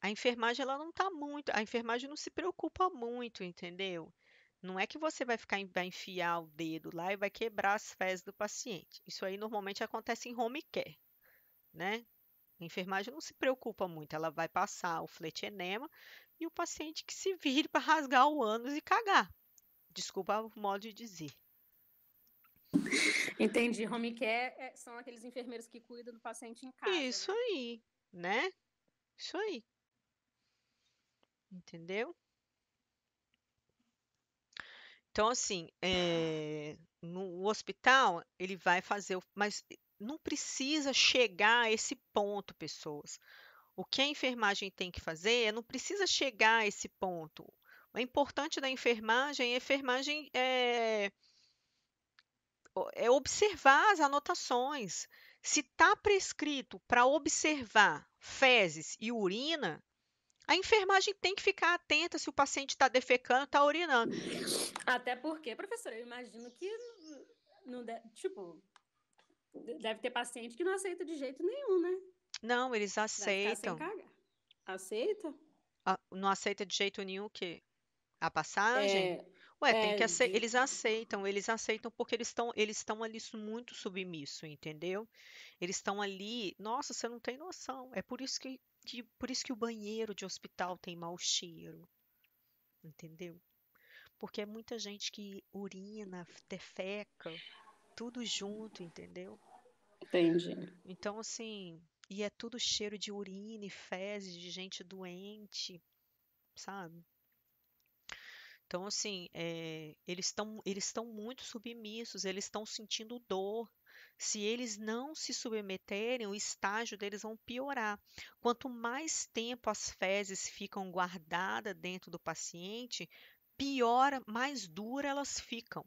a enfermagem ela não tá muito, a enfermagem não se preocupa muito, entendeu? Não é que você vai enfiar o dedo lá e vai quebrar as fezes do paciente. Isso aí normalmente acontece em home care, né? A enfermagem não se preocupa muito, ela vai passar o fletinema e o paciente que se vire para rasgar o ânus e cagar. Desculpa o modo de dizer. Entendi. Home care são aqueles enfermeiros que cuidam do paciente em casa, Isso né? aí, né? Isso aí. Entendeu? Então, assim, no hospital, ele vai fazer, mas não precisa chegar a esse ponto, pessoas. O que a enfermagem tem que fazer não precisa chegar a esse ponto. O importante da enfermagem, é observar as anotações. Se está prescrito para observar fezes e urina, a enfermagem tem que ficar atenta se o paciente está defecando, está urinando. Até porque, professora, eu imagino que não deve, tipo, deve ter paciente que não aceita de jeito nenhum, né? Não, eles Vai ficar sem aceitam. cagar. Aceita? Não aceita de jeito nenhum o quê? A passagem? É, Ué, tem que de... eles aceitam porque eles estão ali muito submisso, entendeu? Eles estão ali, nossa, você não tem noção. É por isso que o banheiro de hospital tem mau cheiro, entendeu? Porque é muita gente que urina, defeca, tudo junto, entendeu? Entendi. Então, assim, e é tudo cheiro de urina e fezes de gente doente, sabe? Então, assim, eles estão muito submissos, eles estão sentindo dor. Se eles não se submeterem, o estágio deles vão piorar. Quanto mais tempo as fezes ficam guardadas dentro do paciente, pior, mais dura elas ficam.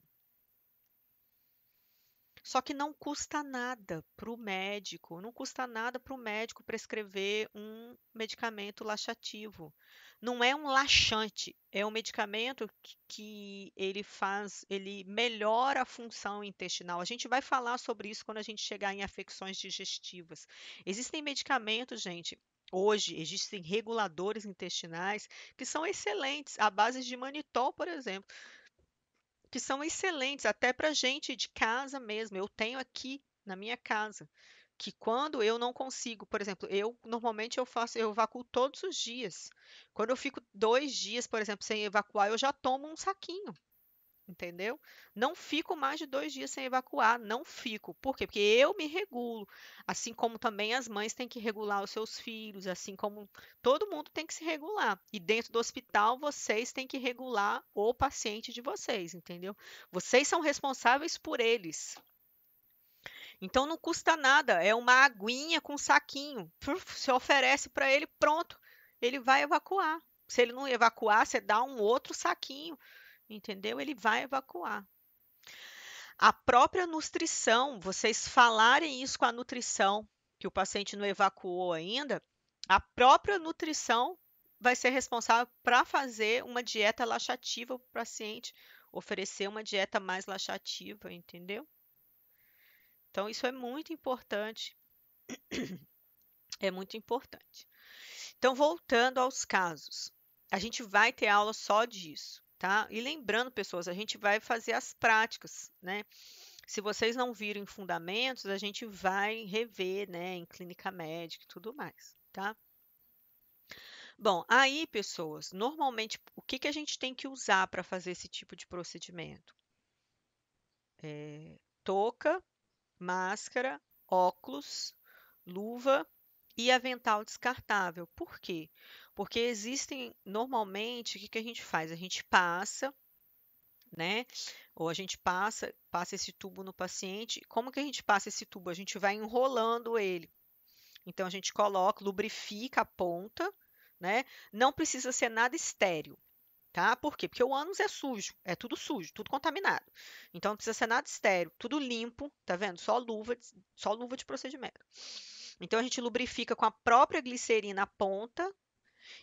Só que não custa nada para o médico, não custa nada para o médico prescrever um medicamento laxativo. Não é um laxante, é um medicamento que ele melhora a função intestinal. A gente vai falar sobre isso quando a gente chegar em afecções digestivas. Existem medicamentos, gente. Hoje existem reguladores intestinais que são excelentes, à base de manitol, por exemplo, que são excelentes até para gente de casa mesmo. Eu tenho aqui na minha casa que quando eu não consigo, por exemplo, eu normalmente eu evacuo todos os dias. Quando eu fico 2 dias, por exemplo, sem evacuar, eu já tomo um saquinho. Entendeu? Não fico mais de 2 dias sem evacuar, não fico. Por quê? Porque eu me regulo, assim como também as mães têm que regular os seus filhos, assim como todo mundo tem que se regular. E dentro do hospital, vocês têm que regular o paciente de vocês, entendeu? Vocês são responsáveis por eles. Então não custa nada, é uma aguinha com saquinho. Se oferece para ele, pronto, ele vai evacuar. Se ele não evacuar, você dá um outro saquinho, entendeu? Ele vai evacuar. A própria nutrição, vocês falarem isso com a nutrição, que o paciente não evacuou ainda, a própria nutrição vai ser responsável para fazer uma dieta laxativa para o paciente, oferecer uma dieta mais laxativa, entendeu? Então, isso é muito importante. É muito importante. Então, voltando aos casos, a gente vai ter aula só disso, tá? E lembrando, pessoas, a gente vai fazer as práticas, né? Se vocês não viram em fundamentos, a gente vai rever, né, em clínica médica e tudo mais, tá? Bom, aí, pessoas, normalmente, o que que a gente tem que usar para fazer esse tipo de procedimento? Touca, máscara, óculos, luva e avental descartável. Por quê? Porque existem, normalmente, o que que a gente faz? A gente passa, né? Ou a gente passa esse tubo no paciente. Como que a gente passa esse tubo? A gente vai enrolando ele. Então a gente coloca, lubrifica a ponta, né? Não precisa ser nada estéril, tá? Por quê? Porque o ânus é sujo, tudo contaminado. Então não precisa ser nada estéril, tudo limpo, tá vendo? Só luva de procedimento. Então a gente lubrifica com a própria glicerina a ponta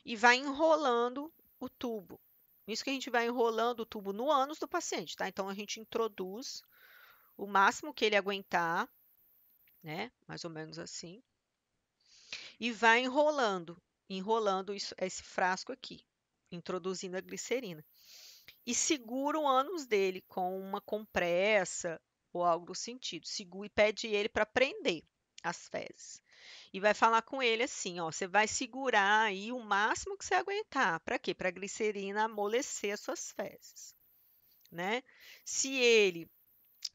e vai enrolando o tubo. Isso que a gente vai enrolando o tubo no ânus do paciente, tá? Então a gente introduz o máximo que ele aguentar, né? Mais ou menos assim. E vai enrolando esse frasco aqui, introduzindo a glicerina. E segura o ânus dele com uma compressa ou algo do sentido. Segura e pede ele para prender as fezes. E vai falar com ele assim, ó, você vai segurar aí o máximo que você aguentar. Para quê? Para a glicerina amolecer as suas fezes, né? Se ele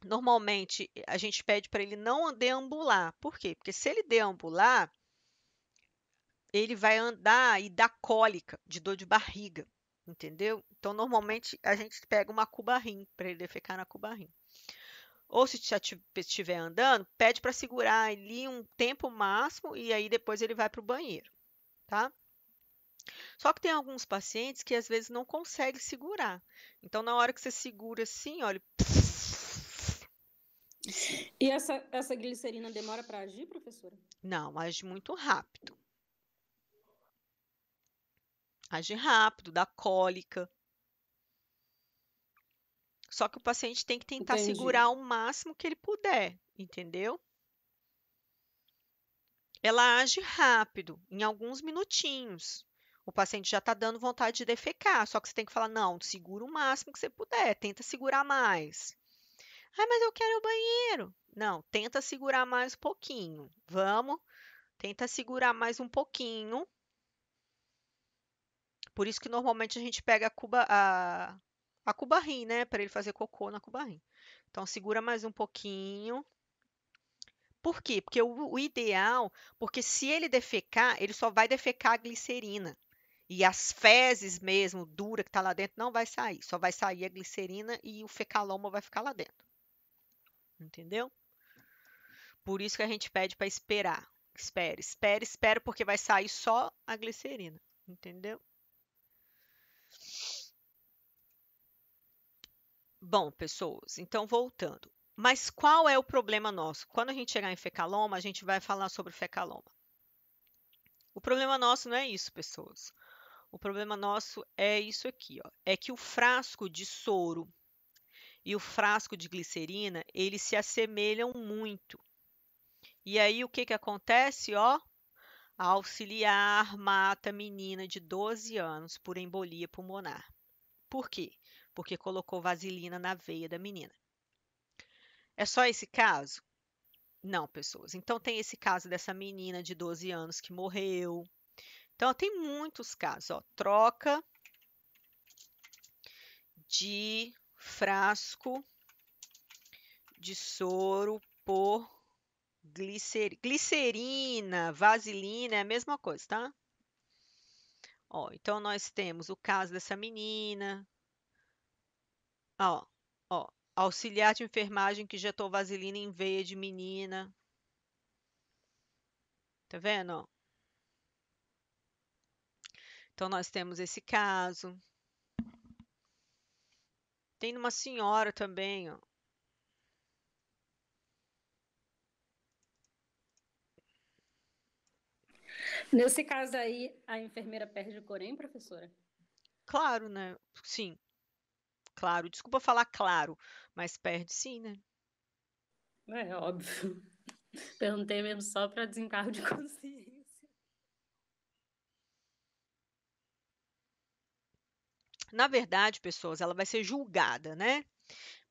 normalmente a gente pede para ele não deambular. Por quê? Porque se ele deambular, ele vai andar e dar cólica, de dor de barriga, entendeu? Então, normalmente, a gente pega uma cubarrim para ele defecar na cubarrim. Ou se já estiver andando, pede para segurar ali um tempo máximo e aí depois ele vai para o banheiro, tá? Só que tem alguns pacientes que às vezes não conseguem segurar. Então, na hora que você segura assim, olha. E essa glicerina demora para agir, professora? Não, age muito rápido. Age rápido, dá cólica. Só que o paciente tem que tentar Entendi. segurar o máximo que ele puder, entendeu? Ela age rápido, em alguns minutinhos. O paciente já está dando vontade de defecar, só que você tem que falar, não, segura o máximo que você puder, tenta segurar mais. Ah, mas eu quero ir ao banheiro. Não, tenta segurar mais um pouquinho. Vamos, tenta segurar mais um pouquinho. Por isso que normalmente a gente pega a cubarrim, né, para ele fazer cocô na cubarrim. Então, segura mais um pouquinho. Por quê? Porque o ideal, porque se ele defecar, ele só vai defecar a glicerina. E as fezes mesmo, dura que está lá dentro, não vai sair. Só vai sair a glicerina e o fecaloma vai ficar lá dentro. Entendeu? Por isso que a gente pede para esperar. Espere, porque vai sair só a glicerina. Entendeu? Bom, pessoas, então voltando. Mas qual é o problema nosso? Quando a gente chegar em fecaloma, a gente vai falar sobre fecaloma. O problema nosso não é isso, pessoas. O problema nosso é isso aqui, ó. É que o frasco de soro e o frasco de glicerina, eles se assemelham muito. E aí, o que que acontece, ó? A auxiliar mata a menina de 12 anos por embolia pulmonar. Por quê? Porque colocou vaselina na veia da menina. É só esse caso? Não, pessoas. Então, tem esse caso dessa menina de 12 anos que morreu. Então, tem muitos casos, ó. Troca de frasco de soro por glicerina, vaselina, é a mesma coisa, tá? Ó, então, nós temos o caso dessa menina. Ó, ó, auxiliar de enfermagem que injetou vaselina em veia de menina. Tá vendo, ó? Então, nós temos esse caso. Tem uma senhora também, ó. Nesse caso aí, a enfermeira perde o Corém, professora? Claro, né? Sim, claro. Desculpa falar claro, mas perde sim, né? É óbvio. Perguntei mesmo só para desencargo de consciência. Na verdade, pessoas, ela vai ser julgada, né?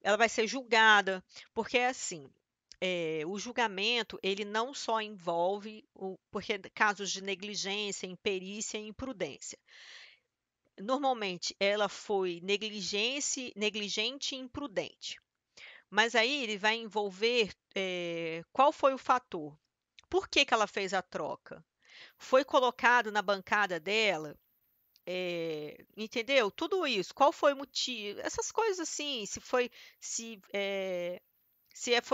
Ela vai ser julgada, porque é assim, o julgamento, ele não só envolve, porque casos de negligência, imperícia e imprudência. Normalmente, ela foi negligente e imprudente. Mas aí ele vai envolver qual foi o fator? Por que que ela fez a troca? Foi colocado na bancada dela, entendeu? Tudo isso. Qual foi o motivo? Essas coisas assim, se foi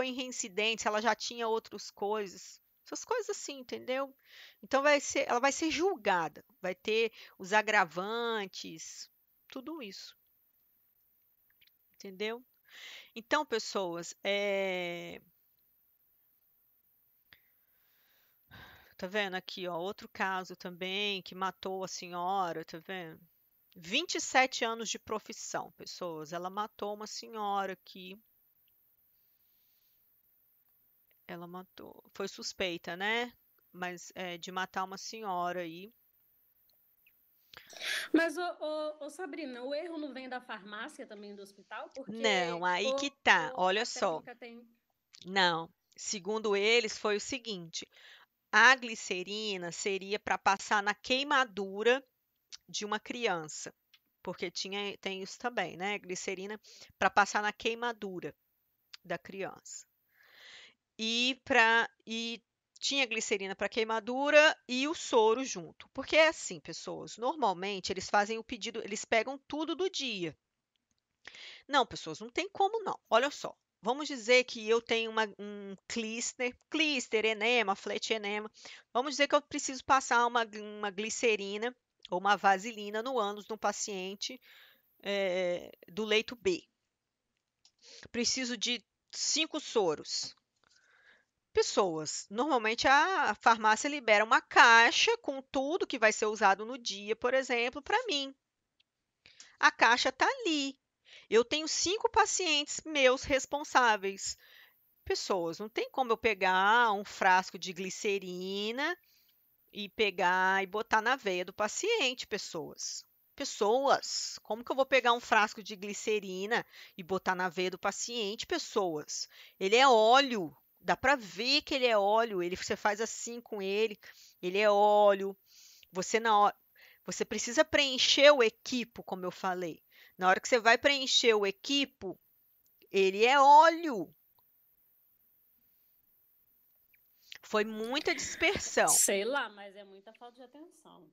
em reincidente, se ela já tinha outras coisas. Essas coisas assim, entendeu? Então ela vai ser julgada, vai ter os agravantes, tudo isso, entendeu? Então, pessoas, tá vendo aqui, ó, outro caso também que matou a senhora, tá vendo? 27 anos de profissão, pessoas. Ela matou uma senhora aqui. Ela matou. Foi suspeita, né? Mas de matar uma senhora aí. Mas, Sabrina, o erro não vem da farmácia também do hospital? Porque Não, aí que tá. Olha a só. técnica tem... Não. Segundo eles, foi o seguinte: a glicerina seria para passar na queimadura de uma criança. Porque tem isso também, né? Glicerina para passar na queimadura da criança. E tinha glicerina para queimadura e o soro junto. Porque é assim, pessoas, normalmente eles fazem o pedido, eles pegam tudo do dia. Não, pessoas, não tem como não. Olha só, vamos dizer que eu tenho um clíster, enema, flete enema. Vamos dizer que eu preciso passar uma glicerina ou uma vaselina no ânus de um paciente do leito B. Preciso de 5 soros. Pessoas, normalmente a farmácia libera uma caixa com tudo que vai ser usado no dia, por exemplo, para mim. A caixa está ali. Eu tenho 5 pacientes meus responsáveis. Pessoas, não tem como eu pegar um frasco de glicerina e pegar e botar na veia do paciente, pessoas. Pessoas, como que eu vou pegar um frasco de glicerina e botar na veia do paciente, pessoas? Ele é óleo, dá para ver que ele é óleo. Você faz assim com ele, ele é óleo. Você precisa preencher o equipo, como eu falei. Na hora que você vai preencher o equipo, ele é óleo. Foi muita dispersão. Sei lá, mas é muita falta de atenção.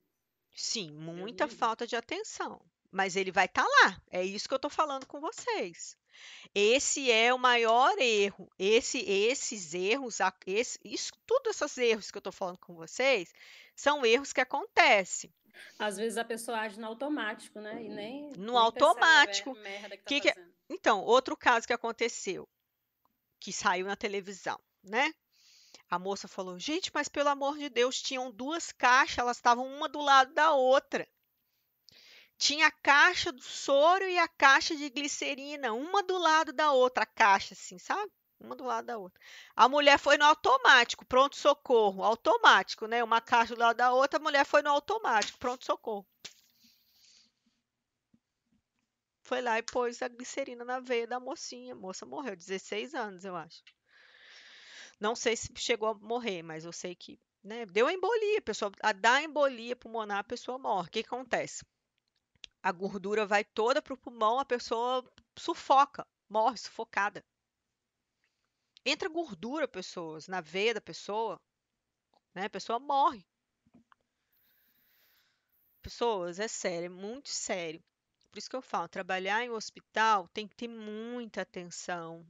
Sim, muita falta de atenção. Mas ele vai estar lá. É isso que eu estou falando com vocês. Esse é o maior erro. Esses erros, todos esses erros que eu estou falando com vocês, são erros que acontecem. Às vezes a pessoa age no automático, né? E nem No automático. merda que tá fazendo. Então, outro caso que aconteceu. que saiu na televisão, né? A moça falou: gente, mas pelo amor de Deus, tinham duas caixas, elas estavam uma do lado da outra. Tinha a caixa do soro e a caixa de glicerina, uma do lado da outra, a caixa, assim, sabe? Uma do lado da outra. A mulher foi no automático, pronto-socorro, automático, né? Uma caixa do lado da outra, a mulher foi no automático, pronto-socorro. Foi lá e pôs a glicerina na veia da mocinha. A moça morreu, 16 anos, eu acho. Não sei se chegou a morrer, mas eu sei que, né, deu a embolia. A pessoa, a dar embolia pulmonar, a pessoa morre. O que acontece? A gordura vai toda para o pulmão, a pessoa sufoca, morre sufocada. Entra gordura, pessoas, na veia da pessoa, né? A pessoa morre. Pessoas, é sério, é muito sério. Por isso que eu falo, trabalhar em hospital tem que ter muita atenção,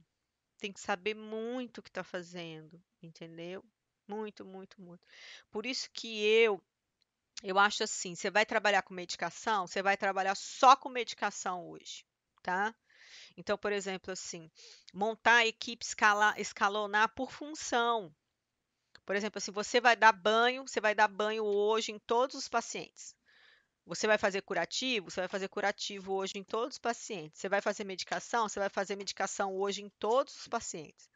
tem que saber muito o que está fazendo, entendeu? Muito, muito, muito. Por isso que eu acho assim, você vai trabalhar com medicação, você vai trabalhar só com medicação hoje, tá? Então, por exemplo, assim, montar a equipe, escalonar por função. Por exemplo, assim, você vai dar banho hoje em todos os pacientes. Você vai fazer curativo hoje em todos os pacientes. Você vai fazer medicação, você vai fazer medicação hoje em todos os pacientes.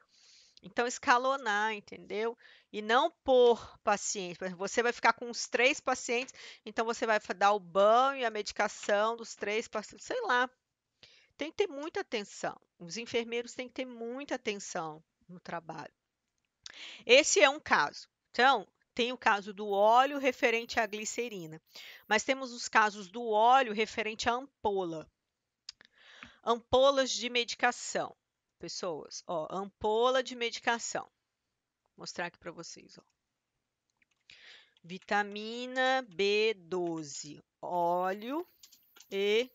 Então, escalonar, entendeu? E não por paciente. Por exemplo, você vai ficar com os 3 pacientes, então você vai dar o banho e a medicação dos 3 pacientes, sei lá. Tem que ter muita atenção. Os enfermeiros têm que ter muita atenção no trabalho. Esse é um caso. Então, tem o caso do óleo referente à glicerina, mas temos os casos do óleo referente à ampola. Ampolas de medicação. Pessoas, ó, ampola de medicação. Vou mostrar aqui para vocês, ó. Vitamina B12, óleo e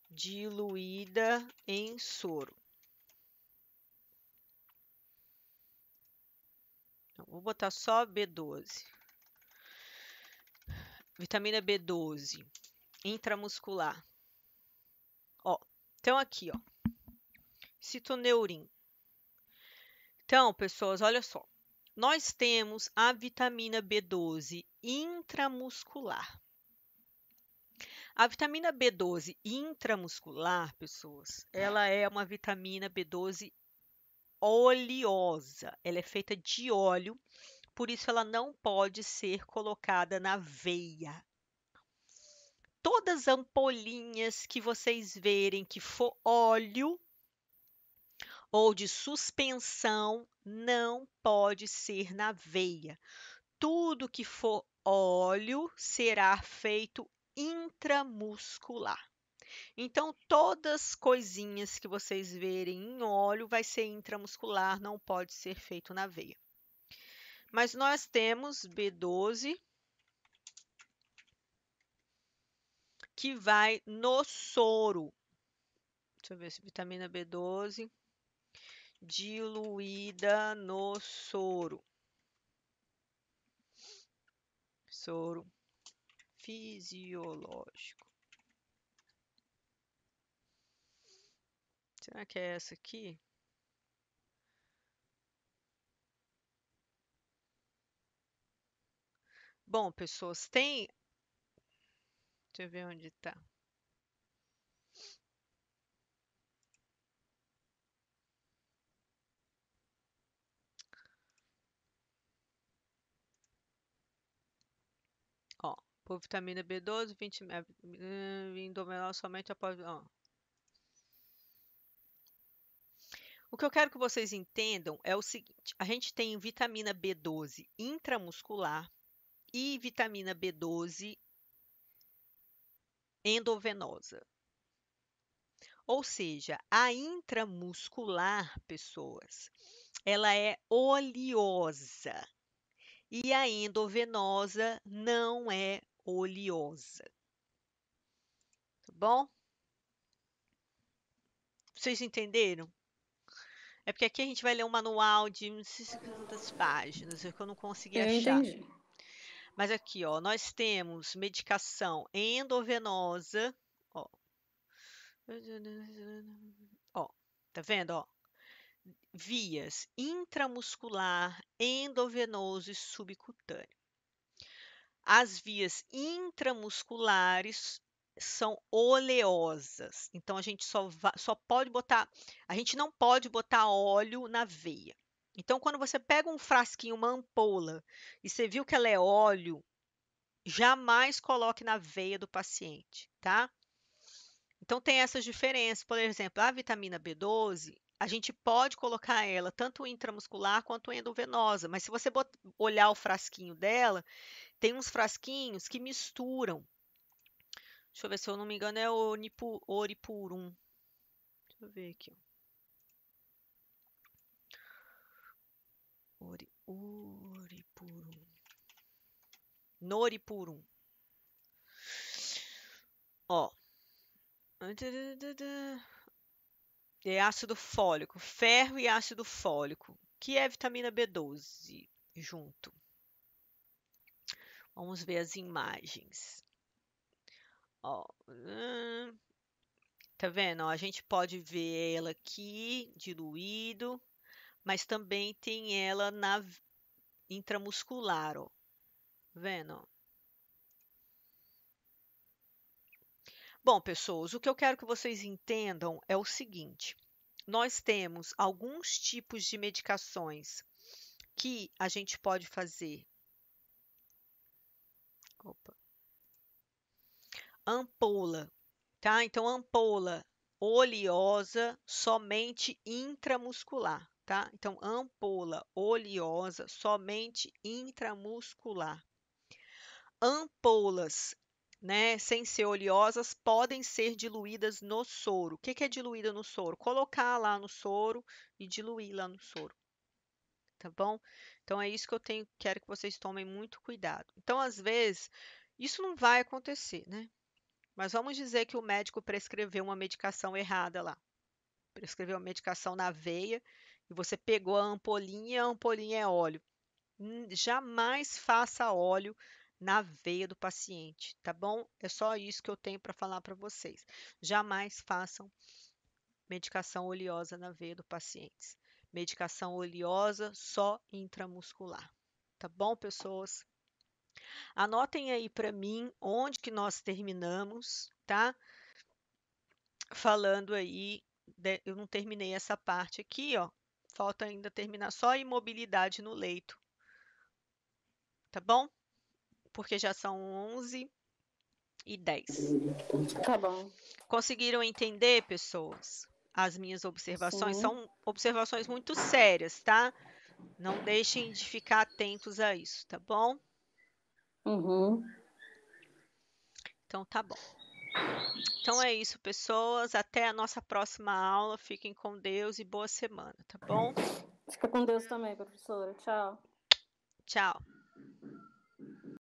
diluída em soro. Vou botar só B12. Vitamina B12 intramuscular. Ó, então aqui, ó. Citoneurin. Então, pessoas, olha só. Nós temos a vitamina B12 intramuscular. A vitamina B12 intramuscular, pessoas, ela é uma vitamina B12 oleosa. Ela é feita de óleo, por isso ela não pode ser colocada na veia. Todas as ampolinhas que vocês verem que for óleo ou de suspensão não pode ser na veia. Tudo que for óleo será feito intramuscular. Então, todas as coisinhas que vocês verem em óleo vai ser intramuscular, não pode ser feito na veia. Mas nós temos B12 que vai no soro. Deixa eu ver se vitamina B12 diluída no soro. Soro fisiológico. Será que é essa aqui? Bom, pessoas, tem. Deixa eu ver onde está. Ó, por vitamina B12, 20 indomelol somente após. Ó. O que eu quero que vocês entendam é o seguinte: a gente tem vitamina B12 intramuscular e vitamina B12 endovenosa. Ou seja, a intramuscular, pessoas, ela é oleosa e a endovenosa não é oleosa. Tá bom? Vocês entenderam? É porque aqui a gente vai ler um manual de não sei quantas páginas, é que eu não consegui Eu achar. entendi. Mas aqui, ó, nós temos medicação endovenosa, ó. Ó, tá vendo, ó? vias intramuscular, endovenoso e subcutâneo. As vias intramusculares são oleosas, então a gente só pode botar, a gente não pode botar óleo na veia. Então, quando você pega um frasquinho, uma ampola, e você viu que ela é óleo, jamais coloque na veia do paciente, tá? Então, tem essas diferenças. Por exemplo, a vitamina B12, a gente pode colocar ela tanto intramuscular quanto endovenosa, mas se você olhar o frasquinho dela, tem uns frasquinhos que misturam. Deixa eu ver se eu não me engano, é o Oripurum. Deixa eu ver aqui. Oripurum. Noripurum. Ó. É ácido fólico, ferro e ácido fólico, que é vitamina B12 junto. Vamos ver as imagens. Ó, tá vendo? Ó, a gente pode ver ela aqui diluído, mas também tem ela na intramuscular, ó. Tá vendo? Ó? Bom, pessoas, o que eu quero que vocês entendam é o seguinte: nós temos alguns tipos de medicações que a gente pode fazer. Opa. Ampola, tá? Então, ampola oleosa somente intramuscular, tá? Então, ampola oleosa somente intramuscular. Ampolas, né, sem ser oleosas, podem ser diluídas no soro. O que é diluída no soro? Colocar lá no soro e diluir lá no soro, tá bom? Então, é isso que eu quero que vocês tomem muito cuidado. Então, às vezes, isso não vai acontecer, né? Mas vamos dizer que o médico prescreveu uma medicação errada lá. Prescreveu uma medicação na veia e você pegou a ampolinha é óleo. Jamais faça óleo na veia do paciente, tá bom? É só isso que eu tenho para falar para vocês. Jamais façam medicação oleosa na veia do paciente. Medicação oleosa só intramuscular. Tá bom, pessoas? Anotem aí para mim onde que nós terminamos, tá? Falando aí, eu não terminei essa parte aqui, ó. Falta ainda terminar só a imobilidade no leito. Tá bom? Porque já são 11h10. Tá bom. Conseguiram entender, pessoas? As minhas observações Sim. são observações muito sérias, tá? Não deixem de ficar atentos a isso, tá bom? Uhum. Então tá bom. Então é isso, pessoas. Até a nossa próxima aula. Fiquem com Deus e boa semana, tá bom? Fica com Deus também, professora. Tchau. Tchau.